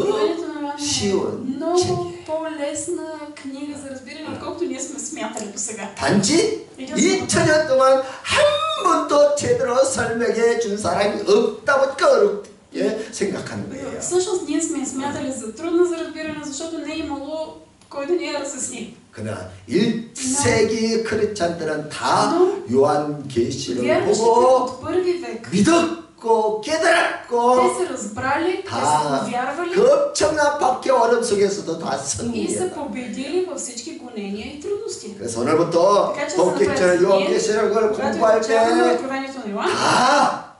쉬운 много 책이에요. по-лесна книга за разбиране, отколкото ние сме смятали до сега. 단지 2000년 동안 한 번도 제대로 설명해 준 사람이 없다 보니까 어렵게 생각하는 거예요. Всъщност ние сме смятали за трудна за разбиране, защото не е имало кой да ни я разясни. 그러나 1세기 크리스찬들은 다 요한계시록을 Вярващите 보고 от първи век, 믿었고 깨달았고 те са разбрали, те са 다 повярвали 그 엄청난 박해 어려움 속에서도 다 и са 승리했다. победили във всички гонения и трудности. 그래서 오늘부터 본격적으로 요한계시록을 Когато 공부할 изучаваме 때 Откровението на Йоан, 다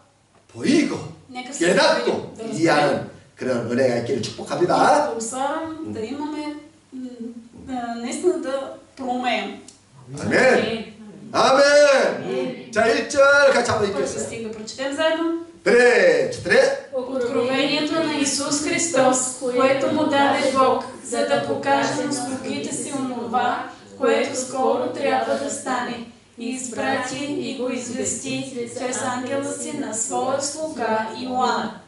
보이고 нека се видим, 깨닫고 да разберем, 이해하는 그런 은혜가 있기를 и 축복합니다. да усарам, да имаме наистина да проумеем. 아멘. 아멘. 자, 1절 같이 한번 Първи 읽겠어요. стих да прочетем заедно. 그래, четире. Откровението на Исус Христос, което му даде Бог, за да покаже на слугите си онова, което скоро трябва да стане. И изпрати и го извести чрез ангела си на своя слуга Йоанна.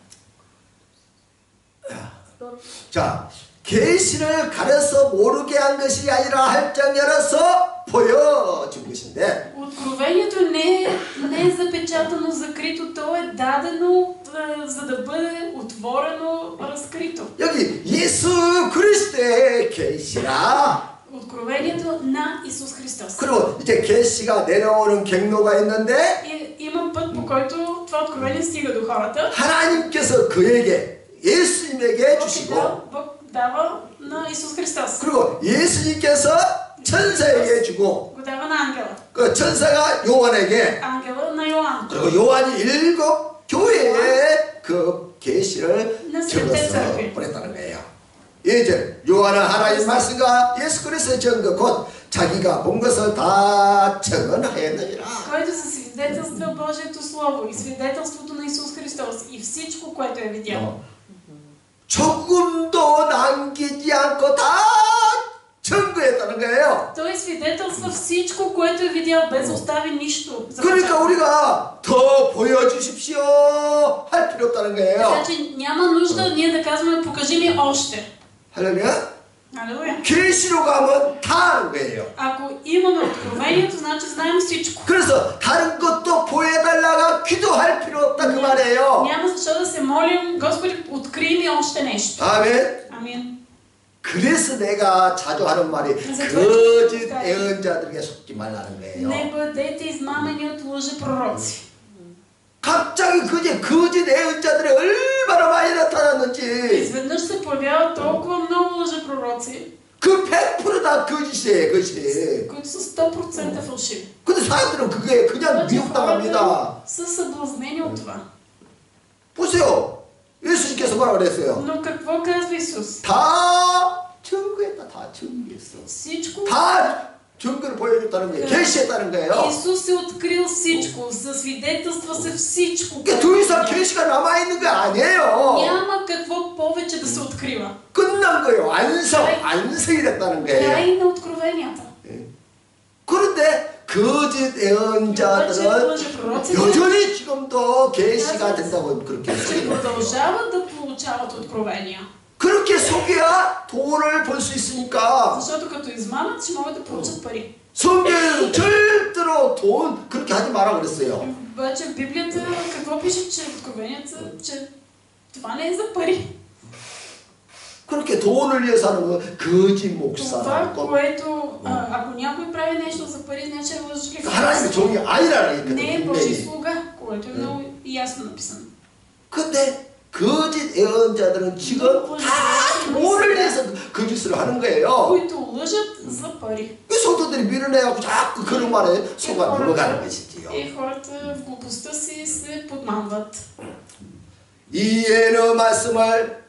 자, 계시를 가려서 모르게 한 것이 아니라 할장 열어서 보여준 것인데 Откровението не е запечатано, закрито, то е дадено, за да бъде отворено, разкрито. 여기 예수 그리스도의 계시라. Откровението на Исус Христос. 그리고 이제 계시가 내려오는 경로가 있는데 И има път, по който това откровение стига до хората. 하나님께서 그에게 예수님에게 주시고 Бог дава на Исус Христос. 그리고 예수님께서 천사에게 주고 Го дава на ангела. 그 천사가 요한에게 Ангела на Йоан. 그리고 요한이 7 교회에 그 계시를 적어서 보냈다는 거예요. 이제 요한은 하나님 말씀과 예수 그리스도의 증거 곧 자기가 본 것을 다 증언하였느니라. Който се свидетелства Божието Слово и свидетелството на Исус Христос и всичко, което е видял. 조금도 남기지 않고 다 증거했다는 거예요. Той свидетелства всичко, което е видял, без да остави нищо. 그러니까 우리가 더 보여주십시오 할 필요 없다는 Така 거예요. че няма нужда ние да казваме покажи ми още. 할렐루야. Алелуя. 계시로 가면 다 아는 거예요. Ако имаме откровението, значи знаем всичко. 그래서 다른 것도 보여달라가 기도할 필요 없다 그 말이에요. Няма защо да се молим, Господи, открий ми още нещо. 아멘. Амин. 그래서 내가 자주 하는 말이 거짓 예언자들에게 속지 말라는 거예요. Не бъдете измамени от лъжепророци. 갑자기 거짓 예언자들이 얼마나 많이 나타났는지 Изведнъж се появяват толкова много лъжепророци. 그 100%다 거짓이에요, 거짓. които са 100% фалшиви. 근데 사람들은 그게 그냥 Обаче 미혹당합니다. хората са съблазнени от това. 보세요. 예수님께서 뭐라 그랬어요? Но какво казва Исус? 다 증거했다, 다 증거했어. Всичко. 다 증거를 보여줬다는 거예요. 계시했다는 거예요. Исус е открил всичко, засвидетелства се всичко. 그러니까 더 이상 계시가 남아 있는 게 아니에요. Няма какво повече да се открива. 끝난 거예요. 완성이 됐다는 거예요. Край на откровенията. 그런데 거짓 예언자들은 여전히 지금도 계시가 된다고 그렇게 че 했어요. продължават да получават откровения. 그렇게 속여야 돈을 벌 수 있으니까 Защото като измамат, ще могат да получат пари. 성경에는 절대로 돈 그렇게 하지 마라 그랬어요. Обаче в Библията какво пише, че откровенията, че това не е за пари. 그렇게 돈을 위해서 하는 건 거짓 Това, 목사라고. което ако някой прави нещо за пари, значи е лъжлив. 하나님의 종이 아니라는 Не 게 е Божий 분명히. слуга, което е много ясно написано. 근데 거짓 예언자들은 지금 다 돈을 위해서 거짓을 하는 거예요. които лъжат за пари. 이 성도들이 밀어내고 자꾸 그런 말에 속아 넘어가는 것이지요. И хората в глупостта си се подмамват. 이 예언의 말씀을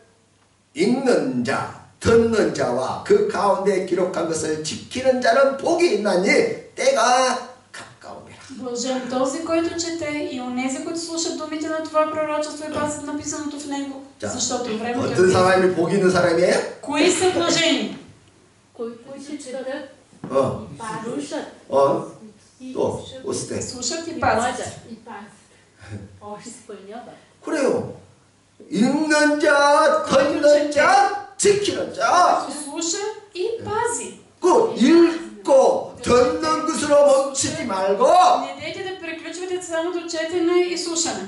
읽는 자, 듣는 자와 그 가운데 기록한 것을 지키는 자는 복이 있나니 때가 가까움이라. Блажен този, който чете, и онези, които слушат думите на това пророчество и пазят написаното в него, защото времето е 어떤 близо. 사람이 복 있는 사람이에요? Кои са блажени? Които четат, 어, слушат 또 어떨 때? Слушат и и пазят. пазят. И пазят. изпълняват. 그래요. 읽는 자, 듣는 자, 지키는 자. Който слуша и пази. 그 읽고 듣는 것으로 멈추지 말고 Не дейте да приключвате само до четене и слушане.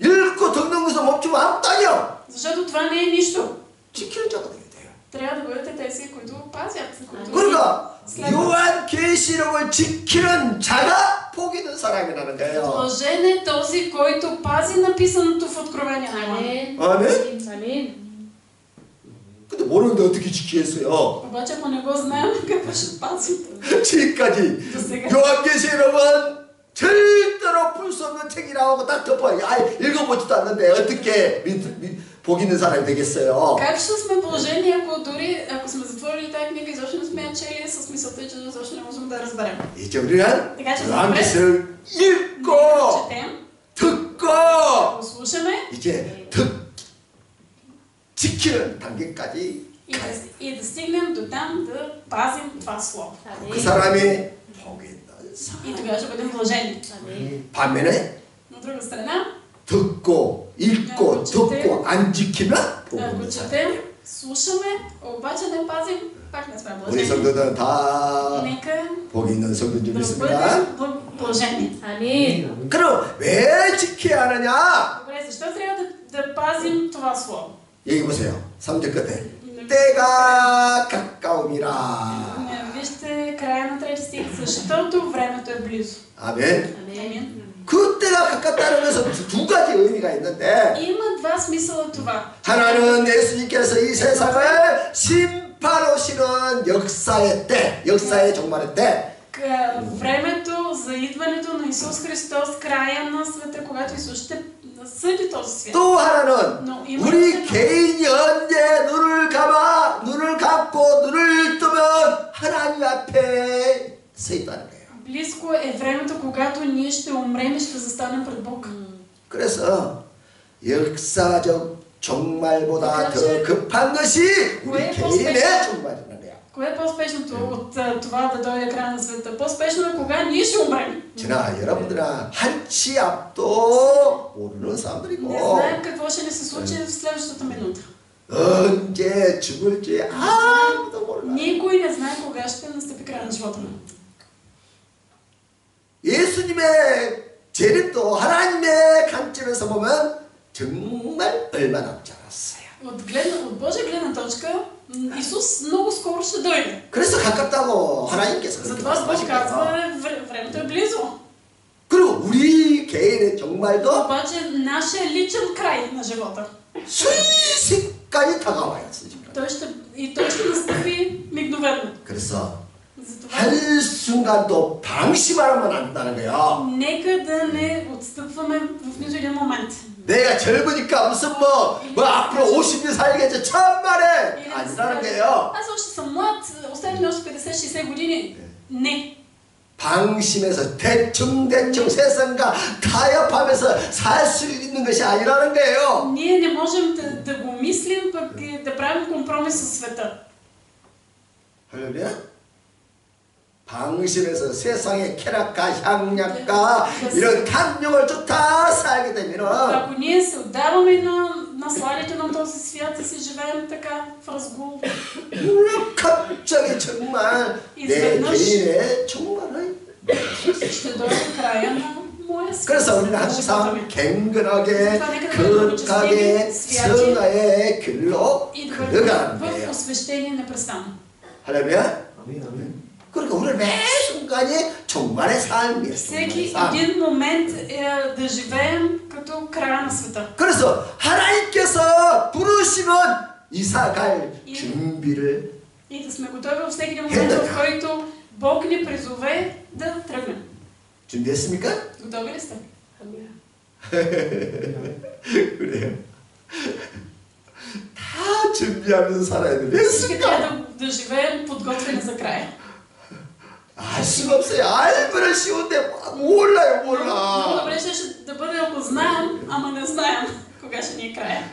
읽고 듣는 것으로 멈추면 아무것도 아니야. Защото това не е нищо. 지키는 자가 되게 돼요. Трябва да бъдете тези, които пазят. които 그러니까 следват. 요한 계시록을 지키는 자가 복이 있는 사람이라는 거예요. Блажен е този, който пази написаното в Откровение на Йоан. Амин. 아멘. Амин. 근데 모르는데 어떻게 지키겠어요? Обаче ако не го знаем, какво ще пазим? 지금까지 До сега. 요한계시록은 절대로 풀 수 없는 책이라고 딱 덮어요. 읽어보지도 않는데 어떻게 복 있는 사람이 되겠어요? Как ще сме блажени, ако дори, ако сме затворили тази книга, изобщо не сме я чели с мисълта, че изобщо не можем да разберем. 이제 우리는 Така че 요한계시록을 ние 읽고 го четем, 듣고 го слушаме 이제 지키는 단계까지 и да стигнем до там да пазим това слово. 그 사람이 복이 있는 И 사람. тогава ще бъдем блажени. Амин. 반면에 На друга страна, 듣고 읽고 듣고 안 지키면 복 ако 없는 사람. четем, слушаме, обаче не пазим, пак не сме 우리 блажени. 성도들은 다 Нека 복이 있는 성도인 줄 да 믿습니다. бъдем блажени. Амин. 그럼 왜 지켜야 하느냐? Добре, защо трябва да пазим това слово? 여기 보세요. 3절 끝에 때가 가까움이라. Вижте края на трети стих, защото времето е близо. 아멘. Амин. 그 때가 가깝다는 것은 두 가지 의미가 있는데 Има два смисъла това. 하나는 예수님께서 이 세상을 심판하시는 역사의 때, 역사의 종말의 때. Времето за идването на Исус Христос, края на света, когато Исус ще съди този свят. 또 하나는 Но има 우리 още 개인이 언제 눈을 감고 눈을 뜨면 하나님 앞에 서 있다는 거예요. близко е времето, когато ние ще умрем и ще застанем пред Бог. 그래서 역사적 종말보다 더 급한 것이 우리 개인의 종말이라는 거야. Кое е по-спешното от това да дойде края на света? По-спешно е кога ние ще умрем. 저나 여러분들은 한치 앞도 모르는 Не 사람들이고 знаем какво ще ни се случи в следващата минута. 언제 죽을지 아무도 몰라. Никой не знае кога ще настъпи края на живота му. 예수님의 재림도 하나님의 관점에서 보면 정말 얼마 남지 않았어요. От Божия гледна точка, Исус много скоро ще дойде. 그래서 가깝다고 하나님께서 그렇게 Затова Бог 말씀하신 казва, 거예요. времето е близо. 그리고 우리 개인의 종말도 Обаче нашия личен край на живота, 순식간에 다가와요. 순식간에. той ще И той ще настъпи мигновено. 그래서 Затова 한순간도 방심하면 안 된다는 거예요. нека да не отстъпваме в нито един момент. 내가 젊으니까 무슨 뭐 앞으로 50년 살겠지 천만에 Или да си 아니라는 кажеш, 거예요. аз още съм млад, остави ми още 50-60 години. Не. 방심해서 대충 세상과 타협하면서 살 수 있는 것이 아니라는 거예요. Ние не можем да го мислим, пък и да правим компромис със света. 할렐루야? 방심해서 세상의 쾌락과 향락과 이런 탐욕을 쫓아 살게 되면은 Ако ние се отдаваме на насладите на този свят и си живеем така в разгул, 갑자기 정말 내 개인의 정말 ще дойде края на моя свят. 그래서 우리는 항상 갱근하게 거룩하게 성화의 길로 И да 걸어가는 бъдем в 거예요. посвещение непрестанно. 할렐루야? 그러니까 우리 매 순간이 종말의 삶이에요. Всеки един момент е да живеем като края на света. 그래서 하나님께서 부르시면 이사갈 준비를 И да сме готови във всеки един момент, в който Бог ни призове да тръгнем. 준비했습니까? Готови ли сте? 그래요. 다 준비하면서 살아야 돼. 매 Всички 순간 трябва да живеем подготвени за края. 알 수가 없어요. 알면은 쉬운데 몰라요, Много 몰라. добре ще да бъде, ако знаем, ама не знаем кога ще ни е края.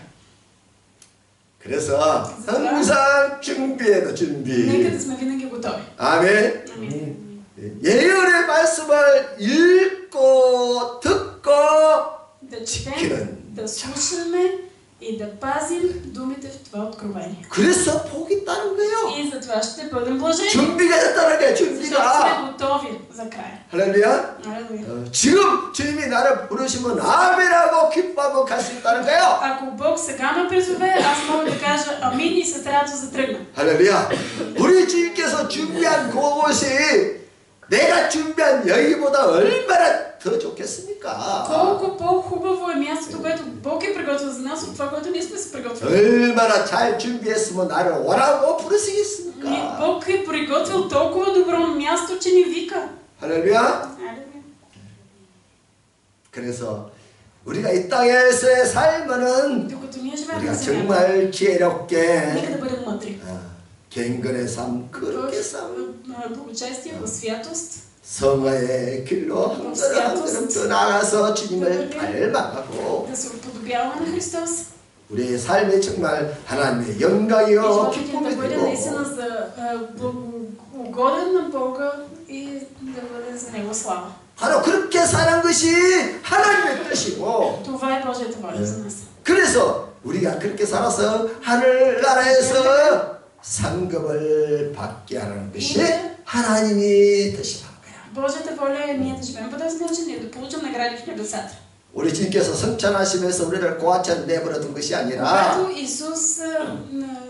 그래서 항상 준비해도 Нека 준비. да сме винаги готови. 아멘. Амин. 예언의 말씀을 읽고 듣고 Да четем, да слушаме и да пазим думите в това откровение. 그래서 복이 있다는 거예요. И за това ще бъдем блажени. 준비가 됐다는 거예요. Защото 준비가. сме готови за края. 할렐루야. Алелуя. 지금 주님이 나를 부르시면 아멘하고 기뻐하고 갈 수 있다는 거예요. Ако Бог сега ме призове, аз мога да кажа амин и с радост да тръгна. 할렐루야. 우리 주님께서 준비한 그곳이 내가 준비한 여기보다 얼마나 더 좋겠습니까? Колко по-хубаво е мястото, което Бог е приготвил за нас от това, което ние сме се приготвили. 얼마나 잘 준비했으면 나를 오라고 Ние- 부르시겠습니까? Бог е приготвил толкова добро място, че ни вика. 할렐루야. Алелуя. 그래서 우리가 이 땅에서의 삶은 Докато ние живеем 우리가 на земята, 정말 지혜롭게 нека да бъдем мъдри. 갱근의 삶, 그렇게 삶, В благочестие, в святост, 성화의 길로 한 걸음 한 걸음 더 나아가서 주님을 닮아가고 да се уподобяваме на Христос. 우리의 삶이 정말 하나님의 И 영광이요 животът ни 기쁨이 да бъде 되고 наистина за угоден на Бога и да бъде за Него слава. 바로 그렇게 사는 것이 하나님의 뜻이고 Това е Божията воля за нас. 그래서 우리가 그렇게 살아서 하늘나라에서 상급을 받게 하는 것이 하나님이 뜻이라는 거야. Божията воля е ние да живеем по този начин и да получим награди в небесата. 우리 주님께서 성찬하시면서 우리를 고아처럼 내버려 둔 것이 아니라 Когато Исус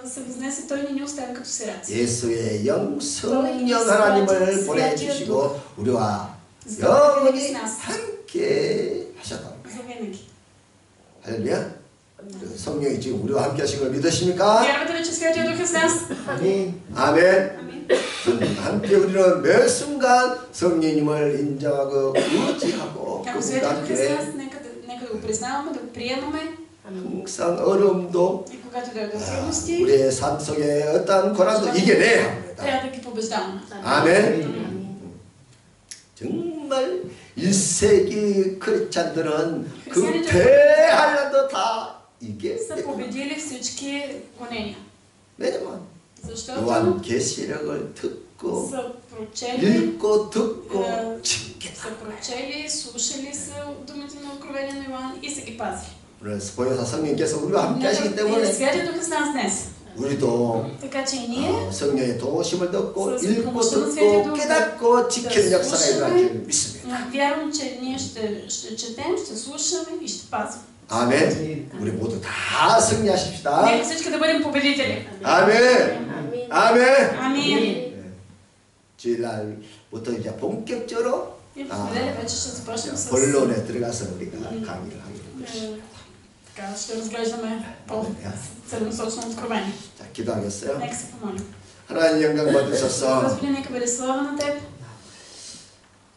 се възнесе, Той не ни оставя като сираци. 예수의 영 성령 하나님을 보내주시고 우리와 영원히 함께 하셨다. За винаги. 할렐루야. 성령이 지금 우리와 함께 하신 걸 믿으십니까? Вярвате ли, че Святия Дух е с нас? 아멘. Амин. 함께 우리는 매 순간 성령님을 인정하고 의지하고 Ако 그분과 Святия Дух е с нас, 함께 нека да го признаваме, да го приемаме. 항상 어려움도 И когато дойдат трудности, 우리의 삶 속에 어떤 고난도 이겨내야 합니다. трябва да ги побеждаваме. 아멘. 정말 1세기 크리스찬들은 그 대한란도 다 이게 Са победили всички гонения. 왜냐면 Защото 요한 계시록을 듣고 са прочели, 읽고 듣고 са 지켰다. прочели, слушали са думите на Откровение на Йоан и са ги пазили. 그래서 보혜사 성령께서 우리와 함께 하시기 И 때문에 Святия Дух е с нас днес. 우리도 Така че и ние 성령의 도우심을 듣고 с 읽고 помощта на Святия 듣고 Дух 깨닫고 지키는 да 역사가 일어날 줄 믿습니다. вярвам, че ние ще четем, ще слушаме и ще пазим. 아멘. 우리 모두 다 승리하십시다. Нека всички да бъдем победители. 아멘. 아멘. Амин. 주일날부터 이제 본격적으로 И в неделя вече ще започнем с 본론에 들어가서 우리가 강의를 하겠습니다. Така, ще разглеждаме по-целенасочено откровение. 자, 기도하겠어요. Нека се помолим. 하나님 영광 받으셔서 Господи, нека бъде слава на Теб.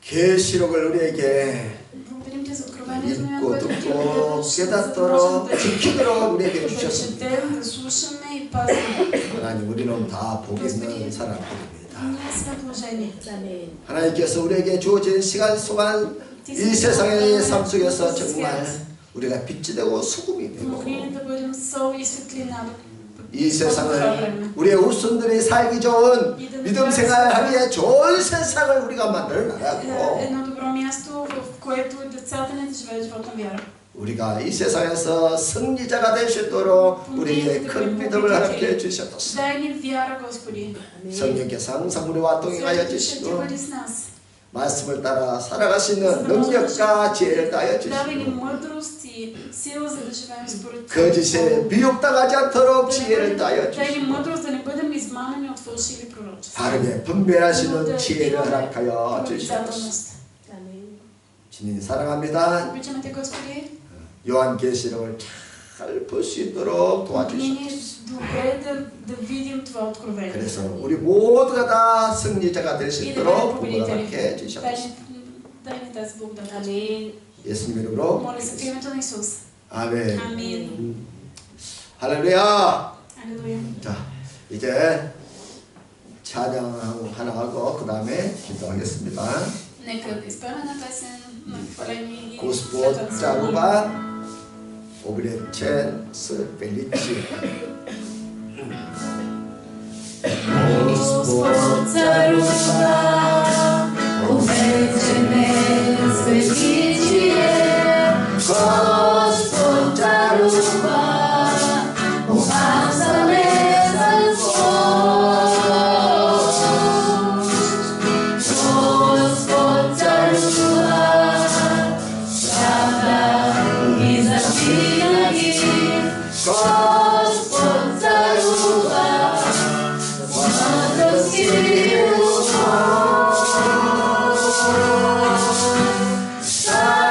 계시록을 우리에게 Благодарим Ти за откровението на 읽고 което Ти 듣고 дадеш, за да 깨닫도록 можем 지키도록 우리에게 да 주셨습니다. четем, да слушаме и пазим. 하나님 우리는 다 복 있는 사람들입니다. Ние сме блажени. 아멘. 하나님께서 우리에게 주어진 시간 동안 이 세상의 삶 속에서 정말 우리가 빛이 되고 소금이 되고 Могли да бъдем сол и светлина. 이 세상을 우리의 후손들이 살기 좋은 믿음 생활하기에 좋은 세상을 우리가 만들어 나가고 Едно добро място, в което децата ни да живеят живот на вяра. 우리가 이 세상에서 승리자가 될 수 있도록 우리에게 큰 믿음을 허락해 주셨습니다. Дай ни вяра, Господи. 성령께서 항상 우리와 동행하여 Святото ще Ти 주시고 бъде с нас. 말씀을 따라 살아갈 수 있는 능력과 지혜를 다하여 Давай ни 주시고 мъдрост и сила, за да живеем според 거짓에 미혹당하지 않도록 지혜를 다하여 Дай ни 주시고 мъдрост да не бъдем измамени от фалшиви пророчества. 바르게 분별하시는 지혜를 허락하여 주시옵소서. Проницателност. 아멘. 주님 사랑합니다. Обичаме Те, Господи. 요한계시록을 잘 볼 수 있도록 Ние 도와주시옵소서. добре да видим това откровение. 그래서 우리 모두가 다 승리자가 될 수 И да бъдем 있도록 победители. 부탁해 주시옵소서. Дай ни тази благодат. 아멘. 예수님 이름으로 Моля се в името на Исус. 아멘. Амин. 할렐루야. Алелуя. 자, 이제 찬양 하나 하고 그 다음에 기도하겠습니다. Нека да изпеем една песен на хваление и Господ след това да се молим. царува, обречен с величие. Господ царува, облечен е с величие. Господ царува, омазан е с Бог. Господ царува, правда и защита ги. Господ царува, мъдрост и любов. Само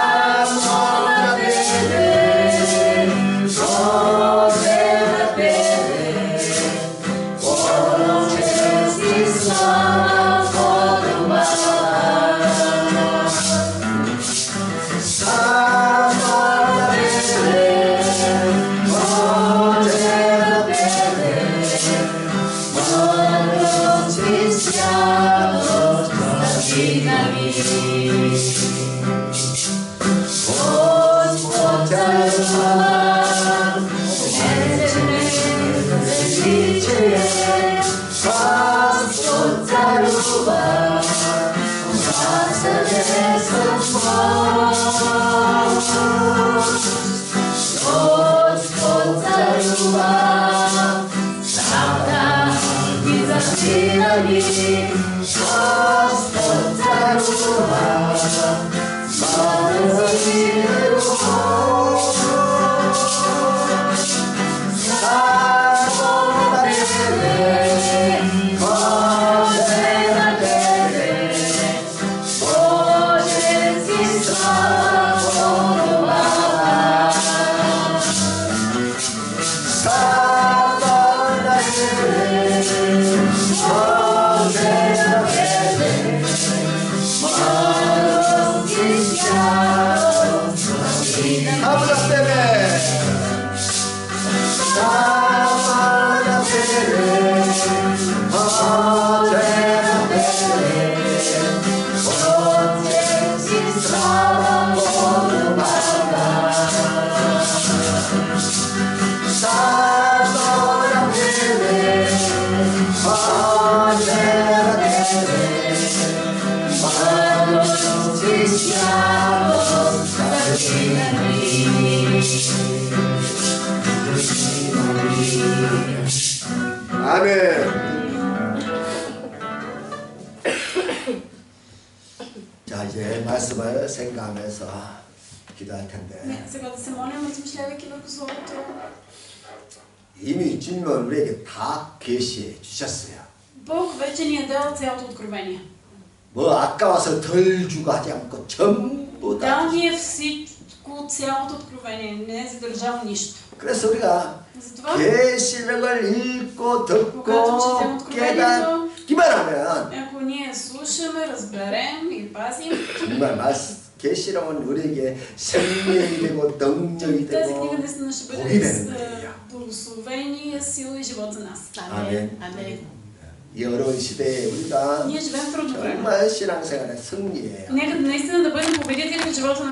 на Тебе, Боже на Тебе, почест и слава подобава. Само на Тебе, Боже на Тебе, мъдрост и святост винаги. Господ царува, облечен е с величие. Господ царува, омазан е с Бог. Господ царува, правда и защита ни. Господ царува, мъдрост и любов. Само на Тебе, Боже на Тебе, почест и слава подобава. Само на Тебе, Боже на Тебе, мъдрост и святост винаги. 아버지 때문에 Само на Тебе, Боже на Тебе, почест и слава подобава. Само на Тебе, Боже на Тебе, мъдрост и святост винаги. 아멘. 자, 이제 말씀을 생각하면서 기도할 텐데 Сега да се молим, размишлявайки върху Словото. 이미 주님은 우리에게 다 계시해 주셨어요. Бог вече ни е дал цялото откровение. 뭐 아까워서 덜 주고 하지 않고 전부 다 Дал ни е цялото откровение, не е задържал нищо. 그래서 우리가 Затова, 계시록을 읽고 듣고 когато четем откровението, 깨닫기만 하면 ако ние слушаме, разберем и пазим, 정말 계시록은 우리에게 생명이 되고 능력이 тази 되고 книга наистина ще 복이 бъде 되는 с 거예요. благословение, сила и живот за нас. 아멘. 아멘. 이 어려운 시대에 우리가 Ние живеем в трудно време. 정말 신앙생활의 승리예요. Нека наистина да бъдем победители в живота на